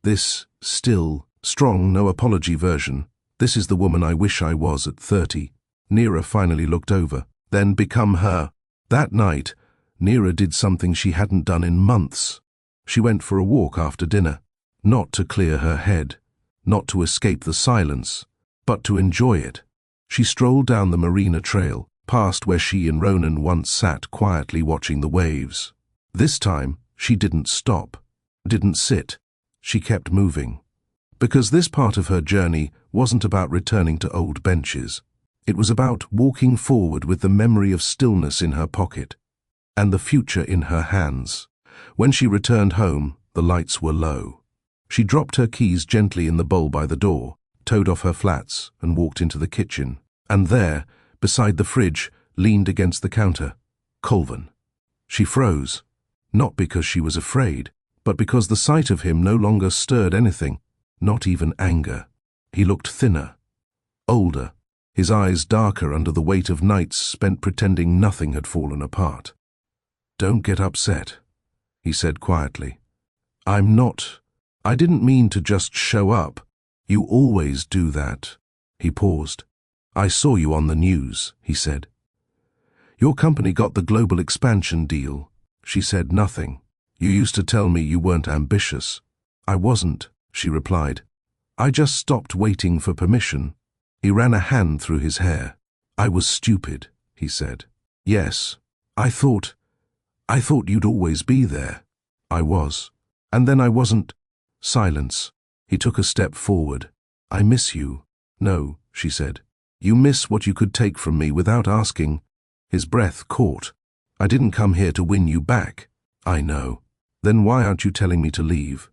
this still, strong, no apology version, this is the woman I wish I was at 30. Neera finally looked over, then become her. That night, Neera did something she hadn't done in months. She went for a walk after dinner, not to clear her head, not to escape the silence, but to enjoy it. She strolled down the marina trail, past where she and Ronan once sat quietly watching the waves. This time, she didn't stop, didn't sit. She kept moving. Because this part of her journey wasn't about returning to old benches. It was about walking forward with the memory of stillness in her pocket and the future in her hands. When she returned home, the lights were low. She dropped her keys gently in the bowl by the door, towed off her flats, and walked into the kitchen. And there, beside the fridge, leaned against the counter, Colvin. She froze, not because she was afraid, but because the sight of him no longer stirred anything, not even anger. He looked thinner, older, his eyes darker under the weight of nights spent pretending nothing had fallen apart. Don't get upset, he said quietly. I didn't mean to just show up. You always do that. He paused. I saw you on the news, he said. Your company got the global expansion deal. She said nothing. You used to tell me you weren't ambitious. I wasn't, she replied. I just stopped waiting for permission. He ran a hand through his hair. I was stupid, he said. Yes, I thought you'd always be there. I was. And then I wasn't. Silence. He took a step forward. I miss you. No, she said. You miss what you could take from me without asking. His breath caught. I didn't come here to win you back. I know. Then why aren't you telling me to leave?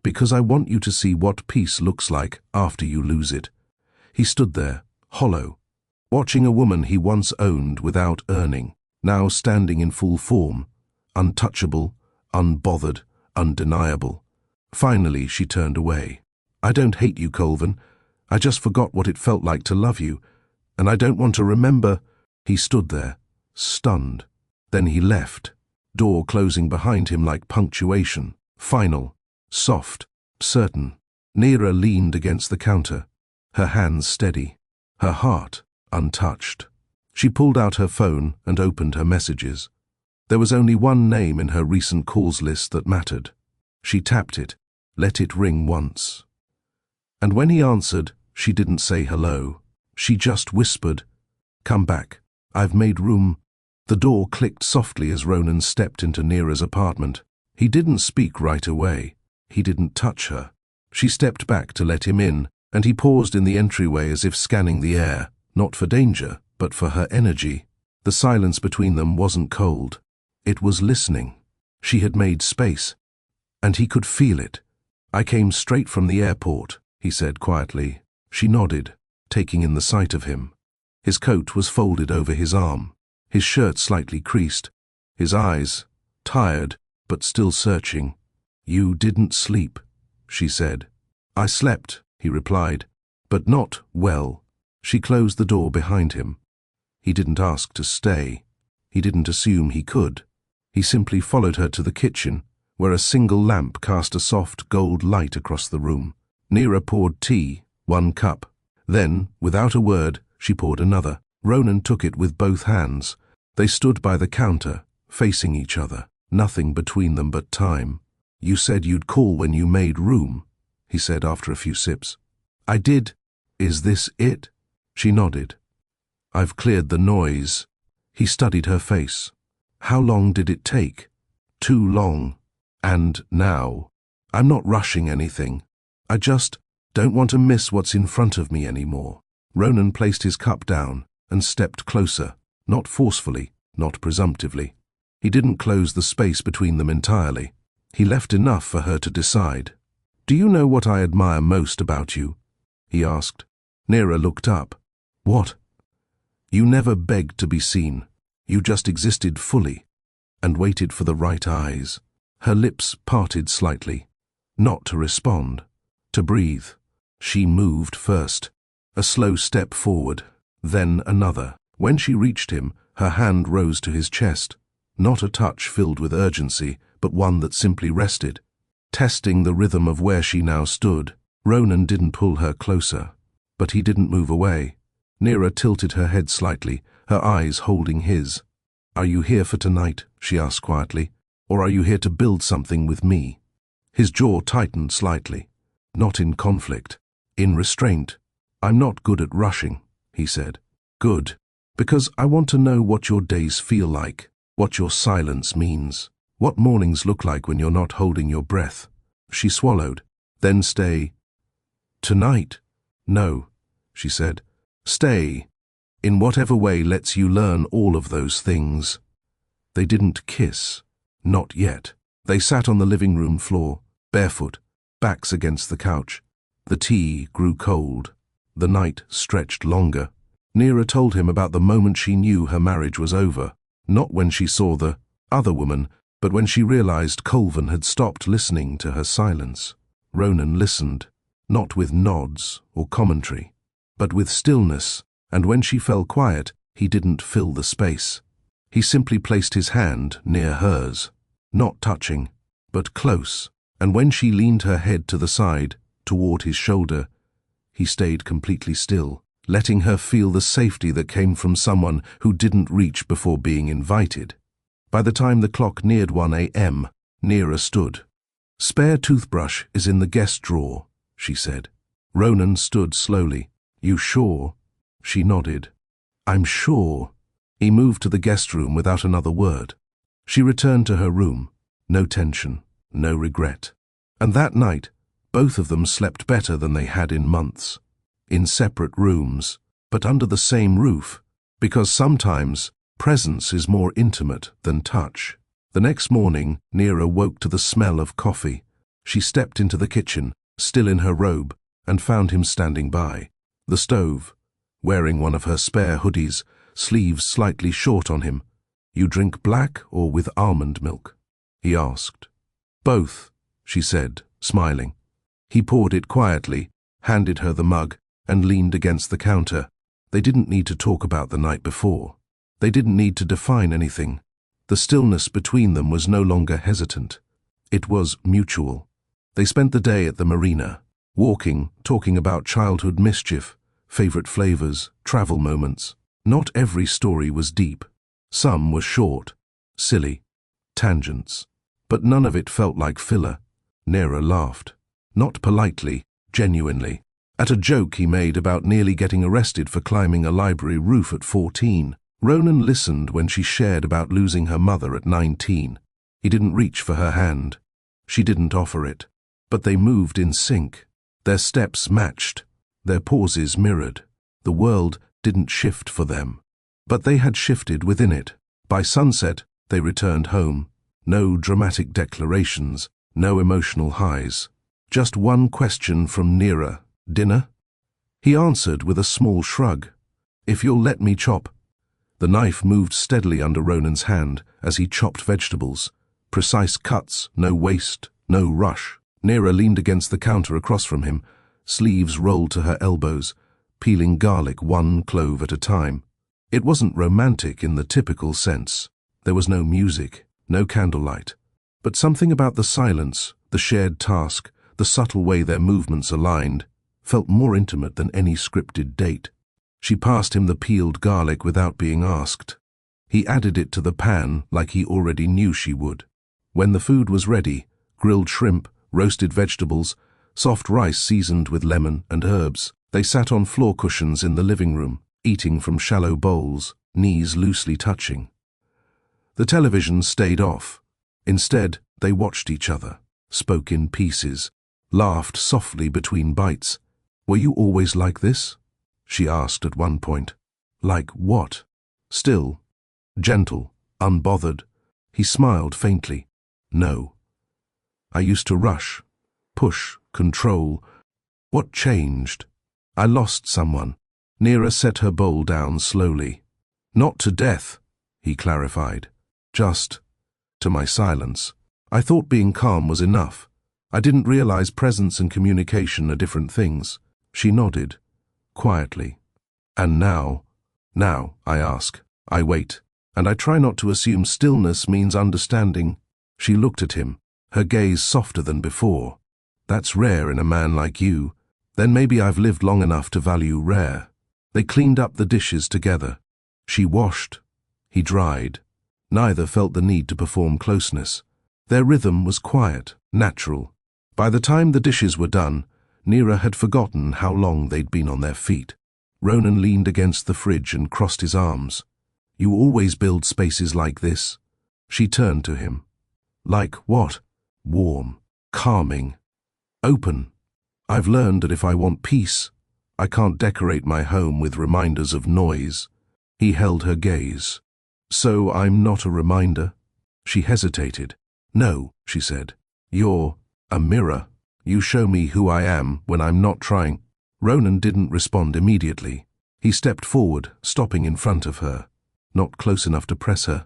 Because I want you to see what peace looks like after you lose it. He stood there, hollow, watching a woman he once owned without earning, now standing in full form, untouchable, unbothered, undeniable. Finally, she turned away. I don't hate you, Colvin. I just forgot what it felt like to love you, and I don't want to remember. He stood there, stunned. Then he left, door closing behind him like punctuation, final, soft, certain. Neera leaned against the counter, her hands steady, her heart untouched. She pulled out her phone and opened her messages. There was only one name in her recent calls list that mattered. She tapped it, let it ring once. And when he answered, she didn't say hello. She just whispered, "Come back. I've made room." The door clicked softly as Ronan stepped into Neera's apartment. He didn't speak right away. He didn't touch her. She stepped back to let him in, and he paused in the entryway as if scanning the air, not for danger, but for her energy. The silence between them wasn't cold. It was listening. She had made space, and he could feel it. I came straight from the airport, he said quietly. She nodded, taking in the sight of him. His coat was folded over his arm, his shirt slightly creased, his eyes, tired but still searching. You didn't sleep, she said. I slept, he replied, but not well. She closed the door behind him. He didn't ask to stay. He didn't assume he could. He simply followed her to the kitchen, where a single lamp cast a soft gold light across the room. Neera poured tea, 1 cup. Then, without a word, she poured another. Ronan took it with both hands. They stood by the counter, facing each other, nothing between them but time. You said you'd call when you made room, he said after a few sips. I did. Is this it? She nodded. I've cleared the noise. He studied her face. How long did it take? Too long. And now, I'm not rushing anything. I just don't want to miss what's in front of me anymore. Ronan placed his cup down and stepped closer, not forcefully, not presumptively. He didn't close the space between them entirely. He left enough for her to decide. Do you know what I admire most about you? He asked. Neera looked up. What? You never begged to be seen. You just existed fully and waited for the right eyes. Her lips parted slightly. not to respond, to breathe. She moved first, a slow step forward, then another. When she reached him, her hand rose to his chest, not a touch filled with urgency, but one that simply rested. Testing the rhythm of where she now stood, Ronan didn't pull her closer, but he didn't move away. Neera tilted her head slightly, her eyes holding his. "Are you here for tonight?" she asked quietly. "Or are you here to build something with me?" His jaw tightened slightly. Not in conflict, in restraint. "I'm not good at rushing," he said. "Good. Because I want to know what your days feel like, what your silence means, what mornings look like when you're not holding your breath." She swallowed. "Then stay." "Tonight?" "No," she said. "Stay, in whatever way lets you learn all of those things." They didn't kiss. Not yet. They sat on the living room floor, barefoot, backs against the couch. The tea grew cold. The night stretched longer. Neera told him about the moment she knew her marriage was over, not when she saw the other woman, but when she realized Colvin had stopped listening to her silence. Ronan listened, not with nods or commentary, but with stillness, and when she fell quiet, he didn't fill the space. He simply placed his hand near hers, not touching, but close, and when she leaned her head to the side, toward his shoulder, he stayed completely still, letting her feel the safety that came from someone who didn't reach before being invited. By the time the clock neared 1 a.m., Neera stood. "Spare toothbrush is in the guest drawer," she said. Ronan stood slowly. "You sure?" She nodded. "I'm sure." He moved to the guest room without another word. She returned to her room. No tension, no regret. And that night, both of them slept better than they had in months. In separate rooms, but under the same roof, because sometimes presence is more intimate than touch. The next morning, Neera woke to the smell of coffee. She stepped into the kitchen, still in her robe, and found him standing by the stove, wearing one of her spare hoodies, sleeves slightly short on him. "You drink black or with almond milk?" he asked. "Both," she said, smiling. He poured it quietly, handed her the mug, and leaned against the counter. They didn't need to talk about the night before. They didn't need to define anything. The stillness between them was no longer hesitant. It was mutual. They spent the day at the marina, walking, talking about childhood mischief, favorite flavors, travel moments. Not every story was deep. Some were short, silly, tangents. But none of it felt like filler. Neera laughed. Not politely, genuinely. At a joke he made about nearly getting arrested for climbing a library roof at 14. Ronan listened when she shared about losing her mother at 19. He didn't reach for her hand. She didn't offer it. But they moved in sync. Their steps matched. Their pauses mirrored. The world didn't shift for them. But they had shifted within it. By sunset, they returned home. No dramatic declarations, no emotional highs. Just one question from Neera. "Dinner?" He answered with a small shrug. "If you'll let me chop." The knife moved steadily under Ronan's hand as he chopped vegetables. Precise cuts, no waste, no rush. Neera leaned against the counter across from him, sleeves rolled to her elbows, peeling garlic one clove at a time. It wasn't romantic in the typical sense. There was no music, no candlelight. But something about the silence, the shared task, the subtle way their movements aligned, felt more intimate than any scripted date. She passed him the peeled garlic without being asked. He added it to the pan like he already knew she would. When the food was ready, grilled shrimp, roasted vegetables, soft rice seasoned with lemon and herbs, they sat on floor cushions in the living room, eating from shallow bowls, knees loosely touching. The television stayed off. Instead, they watched each other, spoke in pieces, laughed softly between bites. "Were you always like this?" she asked at one point. "Like what?" Still, gentle, unbothered. He smiled faintly. "No. I used to rush, push, control. What changed? I lost someone." Neera set her bowl down slowly. "Not to death," he clarified. "Just to my silence. I thought being calm was enough. I didn't realize presence and communication are different things. She nodded, quietly. And now? Now, I ask. I wait. And I try not to assume stillness means understanding. She looked at him, her gaze softer than before. That's rare in a man like you. Then maybe I've lived long enough to value rare. They cleaned up the dishes together. She washed. He dried. Neither felt the need to perform closeness. Their rhythm was quiet, natural. By the time the dishes were done, Neera had forgotten how long they'd been on their feet. Ronan leaned against the fridge and crossed his arms. You always build spaces like this? She turned to him. Like what? Warm, calming, open. I've learned that if I want peace, I can't decorate my home with reminders of noise. He held her gaze. So I'm not a reminder? She hesitated. No, she said. You're a mirror. You show me who I am when I'm not trying. Ronan didn't respond immediately. He stepped forward, stopping in front of her. Not close enough to press her.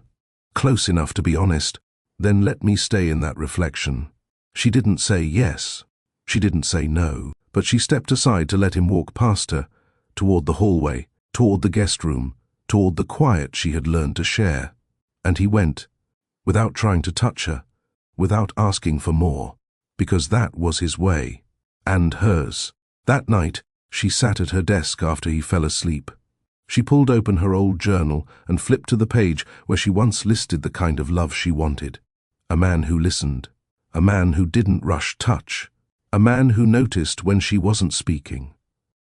Close enough to be honest. Then let me stay in that reflection. She didn't say yes. She didn't say no, but she stepped aside to let him walk past her, toward the hallway, toward the guest room, toward the quiet she had learned to share. And he went, without trying to touch her, without asking for more, because that was his way, and hers. That night, she sat at her desk after he fell asleep. She pulled open her old journal and flipped to the page where she once listed the kind of love she wanted. A man who listened, a man who didn't rush touch, a man who noticed when she wasn't speaking,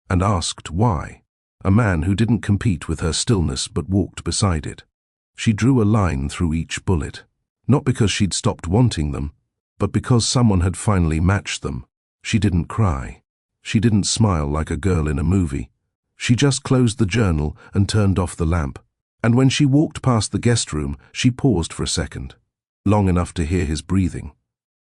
and asked why. A man who didn't compete with her stillness but walked beside it. She drew a line through each bullet, not because she'd stopped wanting them, but because someone had finally matched them. She didn't cry. She didn't smile like a girl in a movie. She just closed the journal and turned off the lamp. And when she walked past the guest room, she paused for a second, long enough to hear his breathing,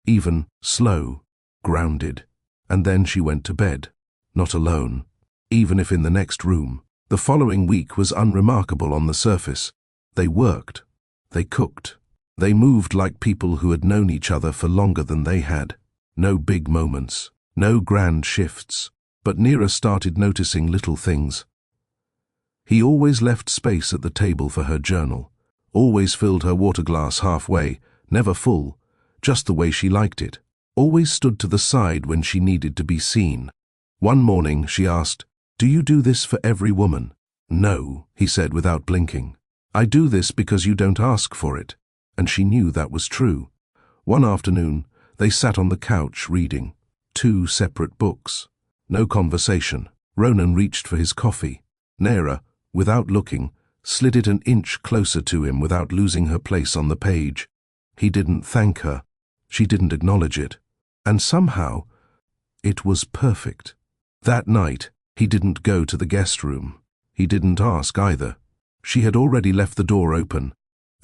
even, slow, grounded. And then she went to bed, not alone, even if in the next room. The following week was unremarkable on the surface. They worked. They cooked. They moved like people who had known each other for longer than they had. No big moments, no grand shifts, but Neera started noticing little things. He always left space at the table for her journal, always filled her water glass halfway, never full, just the way she liked it, always stood to the side when she needed to be seen. One morning she asked, "Do you do this for every woman?" "No," he said without blinking. "I do this because you don't ask for it." And she knew that was true. One afternoon, they sat on the couch reading, 2 separate books. No conversation. Ronan reached for his coffee. Neera, without looking, slid it an inch closer to him without losing her place on the page. He didn't thank her. She didn't acknowledge it. And somehow, it was perfect. That night, he didn't go to the guest room. He didn't ask either. She had already left the door open,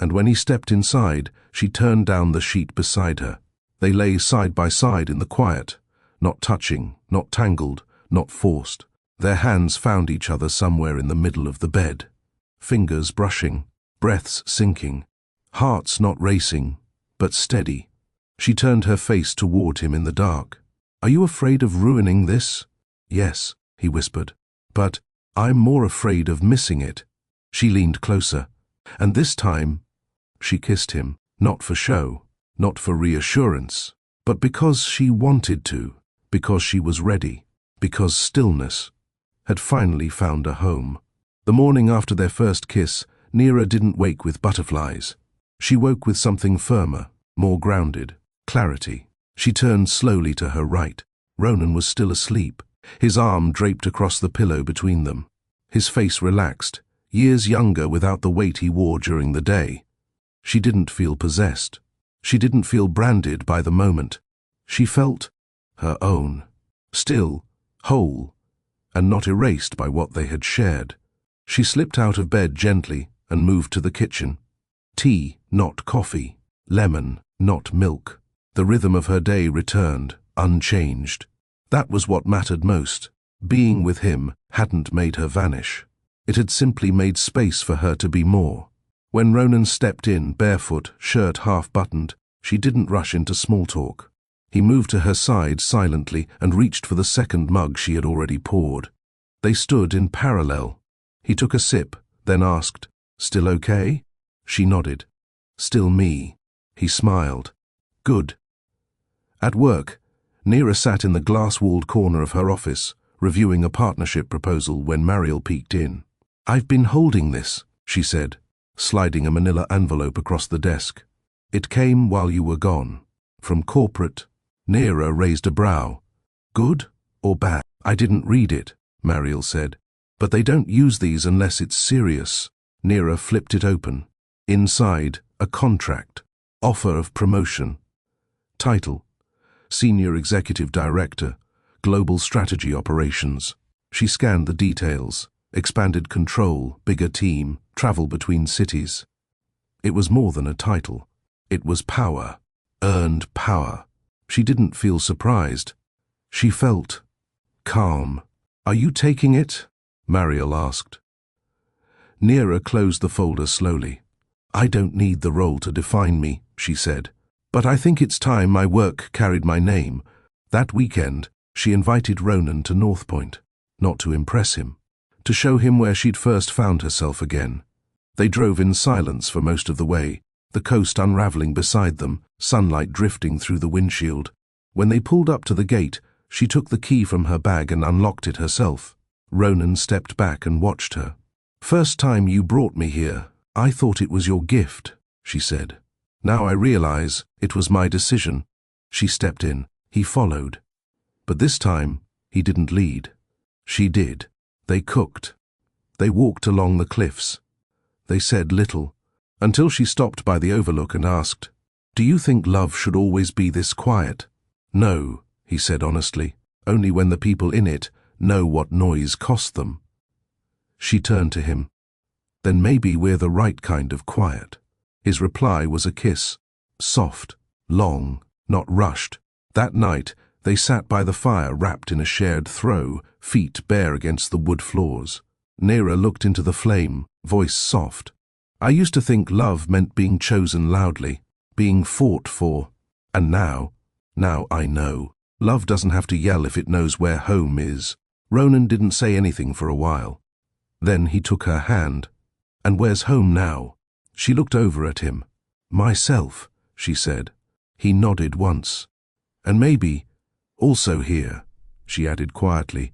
and when he stepped inside, she turned down the sheet beside her. They lay side by side in the quiet, not touching, not tangled, not forced. Their hands found each other somewhere in the middle of the bed. Fingers brushing, breaths sinking, hearts not racing, but steady. She turned her face toward him in the dark. "Are you afraid of ruining this?" "Yes," he whispered. "But I'm more afraid of missing it." She leaned closer, and this time she kissed him, not for show, not for reassurance, but because she wanted to, because she was ready, because stillness had finally found a home. The morning after their first kiss, Neera didn't wake with butterflies. She woke with something firmer, more grounded, clarity. She turned slowly to her right. Ronan was still asleep, his arm draped across the pillow between them. His face relaxed, years younger without the weight he wore during the day. She didn't feel possessed. She didn't feel branded by the moment. She felt her own, still, whole, and not erased by what they had shared. She slipped out of bed gently and moved to the kitchen. Tea, not coffee. Lemon, not milk. The rhythm of her day returned, unchanged. That was what mattered most. Being with him hadn't made her vanish. It had simply made space for her to be more. When Ronan stepped in, barefoot, shirt half-buttoned, she didn't rush into small talk. He moved to her side silently and reached for the second mug she had already poured. They stood in parallel. He took a sip, then asked, "Still okay?" She nodded. "Still me." He smiled. "Good." At work, Neera sat in the glass-walled corner of her office, reviewing a partnership proposal when Mariel peeked in. "I've been holding this," she said, sliding a manila envelope across the desk. "It came while you were gone. From corporate." Neera raised a brow. "Good or bad?" "I didn't read it," Mariel said. "But they don't use these unless it's serious." Neera flipped it open. Inside, a contract. Offer of promotion. Title: Senior Executive Director, Global Strategy Operations. She scanned the details. Expanded control, bigger team, travel between cities. It was more than a title. It was power. Earned power. She didn't feel surprised. She felt calm. "Are you taking it?" Mariel asked. Neera closed the folder slowly. "I don't need the role to define me," she said. "But I think it's time my work carried my name." That weekend, she invited Ronan to North Point, not to impress him, to show him where she'd first found herself again. They drove in silence for most of the way, the coast unraveling beside them, sunlight drifting through the windshield. When they pulled up to the gate, she took the key from her bag and unlocked it herself. Ronan stepped back and watched her. "First time you brought me here, I thought it was your gift," she said. "Now I realize it was my decision." She stepped in. He followed. But this time, he didn't lead. She did. They cooked. They walked along the cliffs. They said little, until she stopped by the overlook and asked, "Do you think love should always be this quiet?" "No," he said honestly, "only when the people in it know what noise cost them." She turned to him. "Then maybe we're the right kind of quiet." His reply was a kiss, soft, long, not rushed. That night, they sat by the fire wrapped in a shared throw, feet bare against the wood floors. Neera looked into the flame, voice soft. "I used to think love meant being chosen loudly, being fought for. And now I know. Love doesn't have to yell if it knows where home is." Ronan didn't say anything for a while. Then he took her hand. "And where's home now?" She looked over at him. "Myself," she said. He nodded once. "And maybe, also here," she added quietly,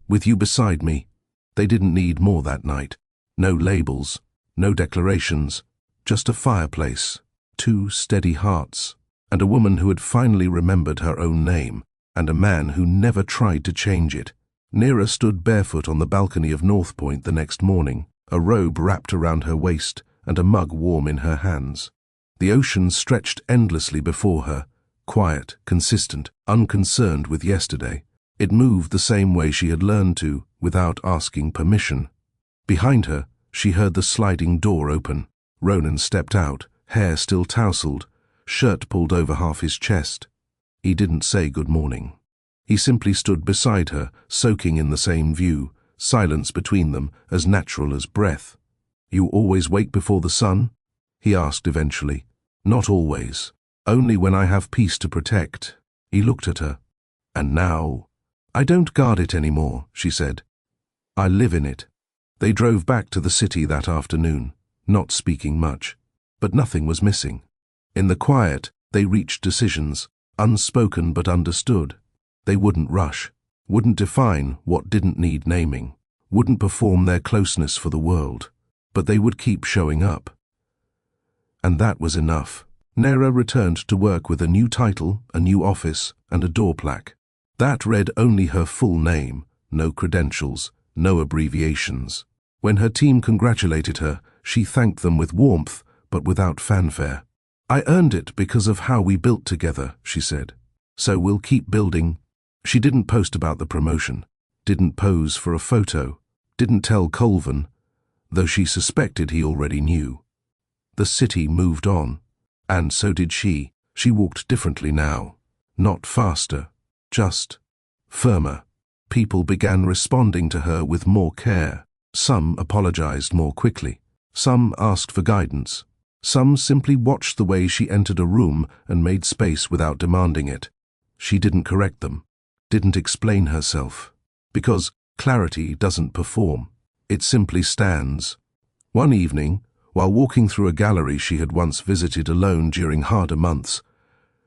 "with you beside me." They didn't need more that night. No labels, no declarations, just a fireplace, two steady hearts, and a woman who had finally remembered her own name, and a man who never tried to change it. Neera stood barefoot on the balcony of North Point the next morning, a robe wrapped around her waist and a mug warm in her hands. The ocean stretched endlessly before her, quiet, consistent, unconcerned with yesterday. It moved the same way she had learned to, without asking permission. Behind her, she heard the sliding door open. Ronan stepped out, hair still tousled, shirt pulled over half his chest. He didn't say good morning. He simply stood beside her, soaking in the same view, silence between them as natural as breath. "You always wake before the sun?" he asked eventually. "Not always. Only when I have peace to protect." He looked at her. "And now?" "I don't guard it anymore," she said. "I live in it." They drove back to the city that afternoon, not speaking much. But nothing was missing. In the quiet, they reached decisions, unspoken but understood. They wouldn't rush, wouldn't define what didn't need naming, wouldn't perform their closeness for the world, but they would keep showing up. And that was enough. Neera returned to work with a new title, a new office, and a door plaque. That read only her full name, no credentials, no abbreviations. When her team congratulated her, she thanked them with warmth, but without fanfare. "I earned it because of how we built together," she said. "So we'll keep building." She didn't post about the promotion, didn't pose for a photo, didn't tell Colvin, though she suspected he already knew. The city moved on, and so did she. She walked differently now, not faster, just firmer. People began responding to her with more care. Some apologized more quickly. Some asked for guidance. Some simply watched the way she entered a room and made space without demanding it. She didn't correct them, didn't explain herself, because clarity doesn't perform. It simply stands. One evening, while walking through a gallery she had once visited alone during harder months,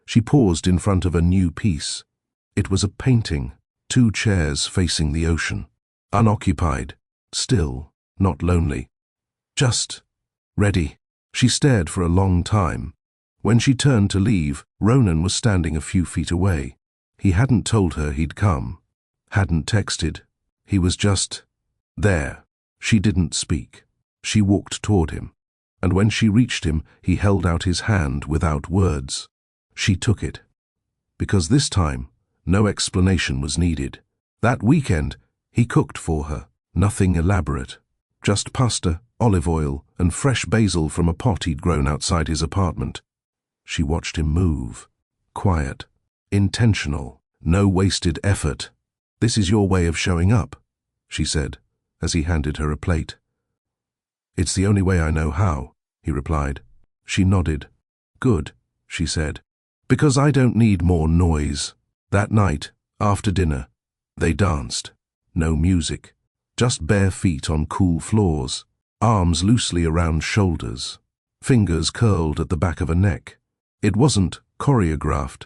she paused in front of a new piece. It was a painting, 2 chairs facing the ocean, unoccupied, still, not lonely. Just ready. She stared for a long time. When she turned to leave, Ronan was standing a few feet away. He hadn't told her he'd come, hadn't texted. He was just there. She didn't speak. She walked toward him, and when she reached him, he held out his hand without words. She took it, because this time, no explanation was needed. That weekend, he cooked for her, nothing elaborate, just pasta, olive oil, and fresh basil from a pot he'd grown outside his apartment. She watched him move, quiet, intentional, no wasted effort. "This is your way of showing up," she said, as he handed her a plate. "It's the only way I know how," he replied. She nodded. "Good," she said, "because I don't need more noise." That night, after dinner, they danced. No music, just bare feet on cool floors, arms loosely around shoulders, fingers curled at the back of a neck. It wasn't choreographed.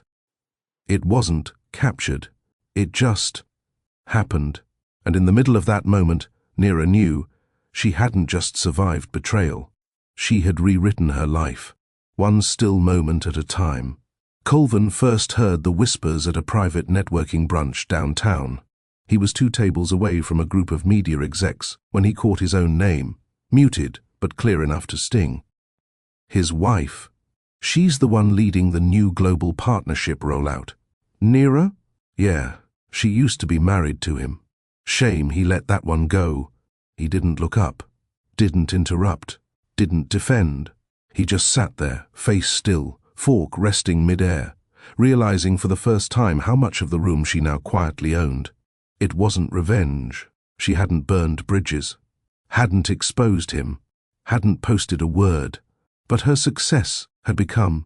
It wasn't captured. It just happened. And in the middle of that moment, Nira knew she hadn't just survived betrayal. She had rewritten her life, one still moment at a time. Colvin first heard the whispers at a private networking brunch downtown. He was 2 tables away from a group of media execs when he caught his own name, muted but clear enough to sting. His wife. She's the one leading the new global partnership rollout. Nira? Yeah, she used to be married to him. Shame he let that one go. He didn't look up, didn't interrupt, didn't defend. He just sat there, face still, fork resting mid-air, realizing for the first time how much of the room she now quietly owned. It wasn't revenge. She hadn't burned bridges, hadn't exposed him, hadn't posted a word, but her success had become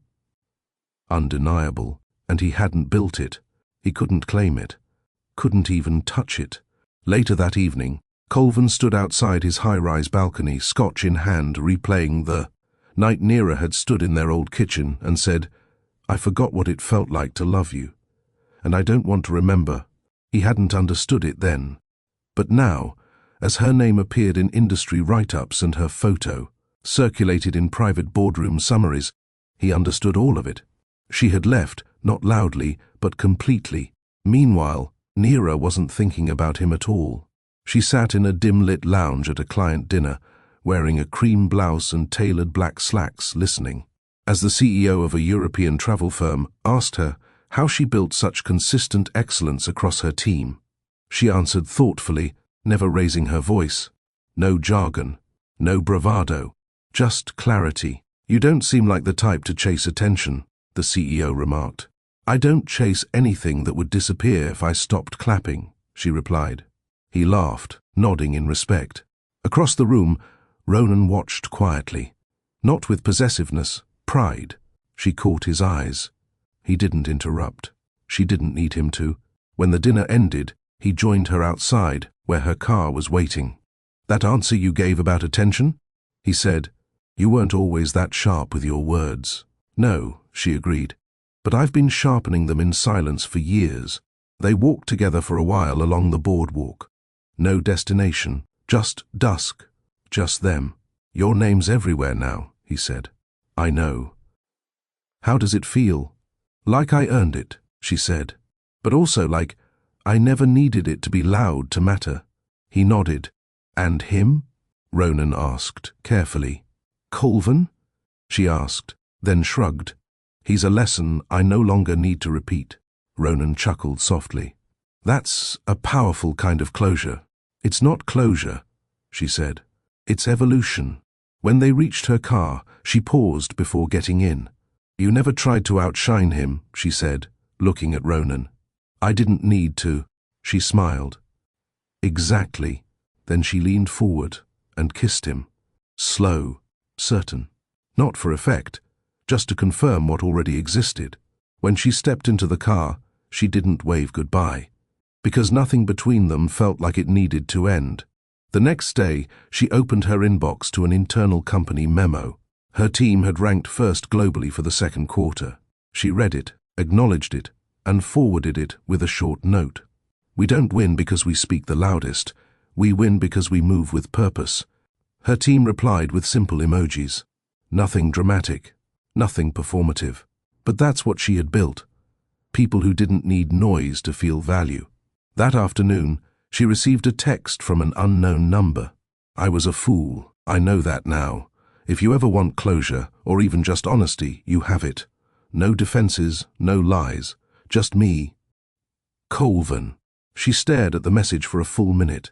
undeniable, and he hadn't built it. He couldn't claim it, couldn't even touch it. Later that evening, Colvin stood outside his high-rise balcony, scotch in hand, replaying the night Nira had stood in their old kitchen and said, "I forgot what it felt like to love you, and I don't want to remember." He hadn't understood it then. But now, as her name appeared in industry write-ups and her photo circulated in private boardroom summaries, he understood all of it. She had left, not loudly, but completely. Meanwhile, Nira wasn't thinking about him at all. She sat in a dim-lit lounge at a client dinner, wearing a cream blouse and tailored black slacks, listening. As the CEO of a European travel firm asked her how she built such consistent excellence across her team, she answered thoughtfully, never raising her voice. No jargon, no bravado, just clarity. "You don't seem like the type to chase attention," the CEO remarked. "I don't chase anything that would disappear if I stopped clapping," she replied. He laughed, nodding in respect. Across the room, Ronan watched quietly, not with possessiveness, pride. She caught his eyes. He didn't interrupt. She didn't need him to. When the dinner ended, he joined her outside, where her car was waiting. "That answer you gave about attention?" he said. "You weren't always that sharp with your words." "No," she agreed, "but I've been sharpening them in silence for years." They walked together for a while along the boardwalk. No destination, just dusk, just them. "Your name's everywhere now," he said. "I know." "How does it feel?" "Like I earned it," she said, "but also like I never needed it to be loud to matter." He nodded. "And him?" Ronan asked, carefully. "Colvin?" she asked, then shrugged. "He's a lesson I no longer need to repeat." Ronan chuckled softly. "That's a powerful kind of closure." "It's not closure," she said. "It's evolution." When they reached her car, she paused before getting in. "You never tried to outshine him," she said, looking at Ronan. "I didn't need to." She smiled. "Exactly." Then she leaned forward and kissed him. Slow, certain. Not for effect, just to confirm what already existed. When she stepped into the car, she didn't wave goodbye, because nothing between them felt like it needed to end. The next day, she opened her inbox to an internal company memo. Her team had ranked first globally for the second quarter. She read it, acknowledged it, and forwarded it with a short note. "We don't win because we speak the loudest. We win because we move with purpose." Her team replied with simple emojis. Nothing dramatic, nothing performative. But that's what she had built. People who didn't need noise to feel value. That afternoon, she received a text from an unknown number. "I was a fool. I know that now. If you ever want closure, or even just honesty, you have it. No defenses, no lies. Just me. Colvin." She stared at the message for a full minute.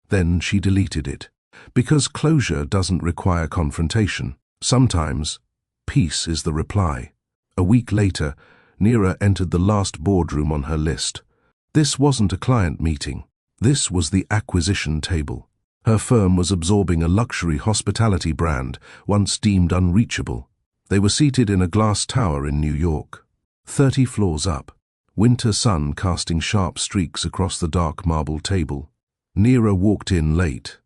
Then she deleted it. Because closure doesn't require confrontation. Sometimes, peace is the reply. A week later, Neera entered the last boardroom on her list. This wasn't a client meeting. This was the acquisition table. Her firm was absorbing a luxury hospitality brand, once deemed unreachable. They were seated in a glass tower in New York, 30 floors up, winter sun casting sharp streaks across the dark marble table. Neera walked in late.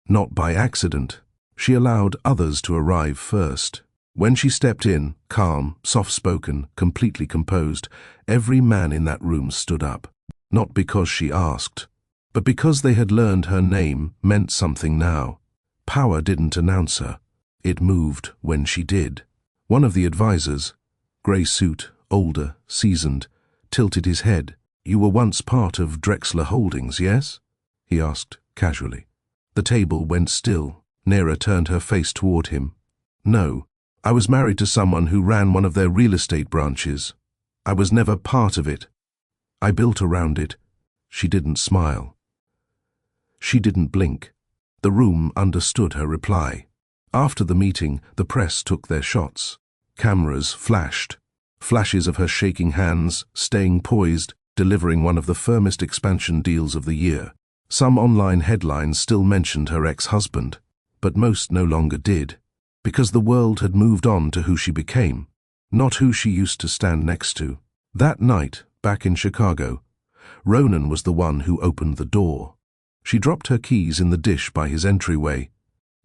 Not by accident. She allowed others to arrive first. When she stepped in, calm, soft-spoken, completely composed, every man in that room stood up. Not because she asked, but because they had learned her name meant something now. Power didn't announce her. It moved when she did. One of the advisors, grey suit, older, seasoned, tilted his head. "You were once part of Drexler Holdings, yes?" he asked casually. The table went still. Neera turned her face toward him. "No, I was married to someone who ran one of their real estate branches. I was never part of it. I built around it." She didn't smile. She didn't blink. The room understood her reply. After the meeting, the press took their shots. Cameras flashed. Flashes of her shaking hands, staying poised, delivering one of the firmest expansion deals of the year. Some online headlines still mentioned her ex-husband, but most no longer did, because the world had moved on to who she became, not who she used to stand next to. That night, back in Chicago, Ronan was the one who opened the door. She dropped her keys in the dish by his entryway,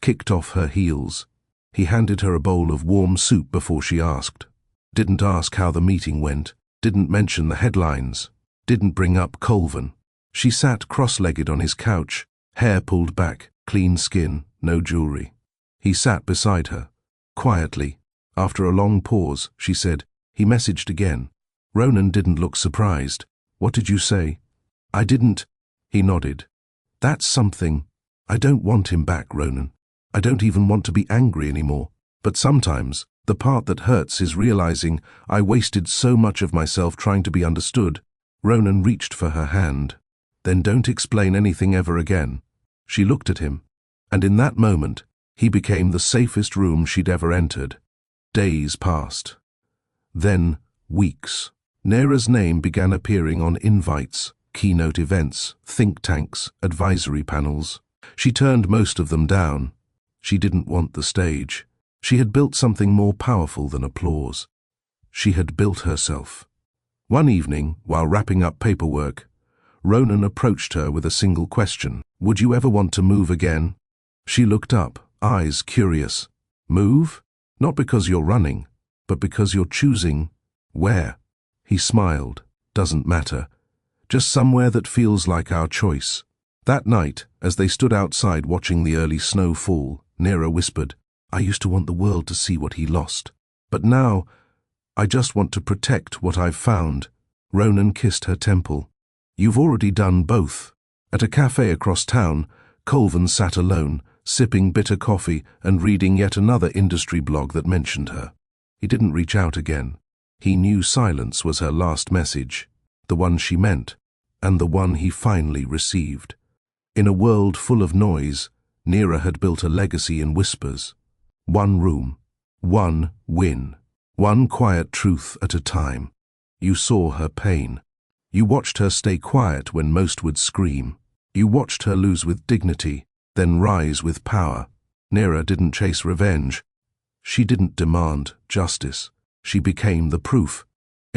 kicked off her heels. He handed her a bowl of warm soup before she asked. Didn't ask how the meeting went, didn't mention the headlines, didn't bring up Colvin. She sat cross-legged on his couch, hair pulled back, clean skin, no jewelry. He sat beside her. Quietly, after a long pause, she said, "He messaged again." Ronan didn't look surprised. "What did you say?" "I didn't." He nodded. "That's something. I don't want him back, Ronan. I don't even want to be angry anymore. But sometimes, the part that hurts is realizing I wasted so much of myself trying to be understood." Ronan reached for her hand. "Then don't explain anything ever again." She looked at him, and in that moment, he became the safest room she'd ever entered. Days passed. Then, weeks. Neera's name began appearing on invites, keynote events, think tanks, advisory panels. She turned most of them down. She didn't want the stage. She had built something more powerful than applause. She had built herself. One evening, while wrapping up paperwork, Ronan approached her with a single question. "Would you ever want to move again?" She looked up, eyes curious. "Move? Not because you're running, but because you're choosing where?" He smiled. "Doesn't matter. Just somewhere that feels like our choice." That night, as they stood outside watching the early snow fall, Neera whispered, "I used to want the world to see what he lost. But now, I just want to protect what I've found." Ronan kissed her temple. "You've already done both." At a cafe across town, Colvin sat alone, sipping bitter coffee and reading yet another industry blog that mentioned her. He didn't reach out again. He knew silence was her last message, the one she meant, and the one he finally received. In a world full of noise, Neera had built a legacy in whispers. One room, one win, one quiet truth at a time. You saw her pain. You watched her stay quiet when most would scream. You watched her lose with dignity, then rise with power. Neera didn't chase revenge. She didn't demand justice. She became the proof.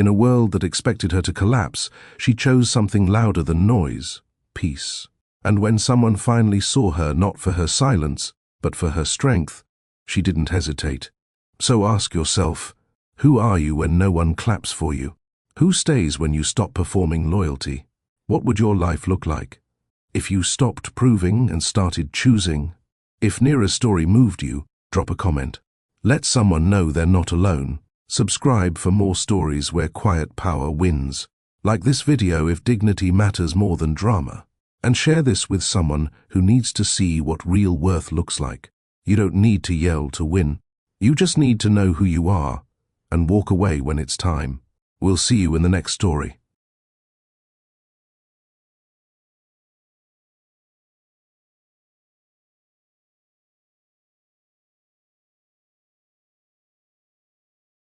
In a world that expected her to collapse, she chose something louder than noise: peace. And when someone finally saw her not for her silence, but for her strength, she didn't hesitate. So ask yourself, who are you when no one claps for you? Who stays when you stop performing loyalty? What would your life look like if you stopped proving and started choosing? If Nira's story moved you, drop a comment. Let someone know they're not alone. Subscribe for more stories where quiet power wins. Like this video if dignity matters more than drama. And share this with someone who needs to see what real worth looks like. You don't need to yell to win. You just need to know who you are and walk away when it's time. We'll see you in the next story.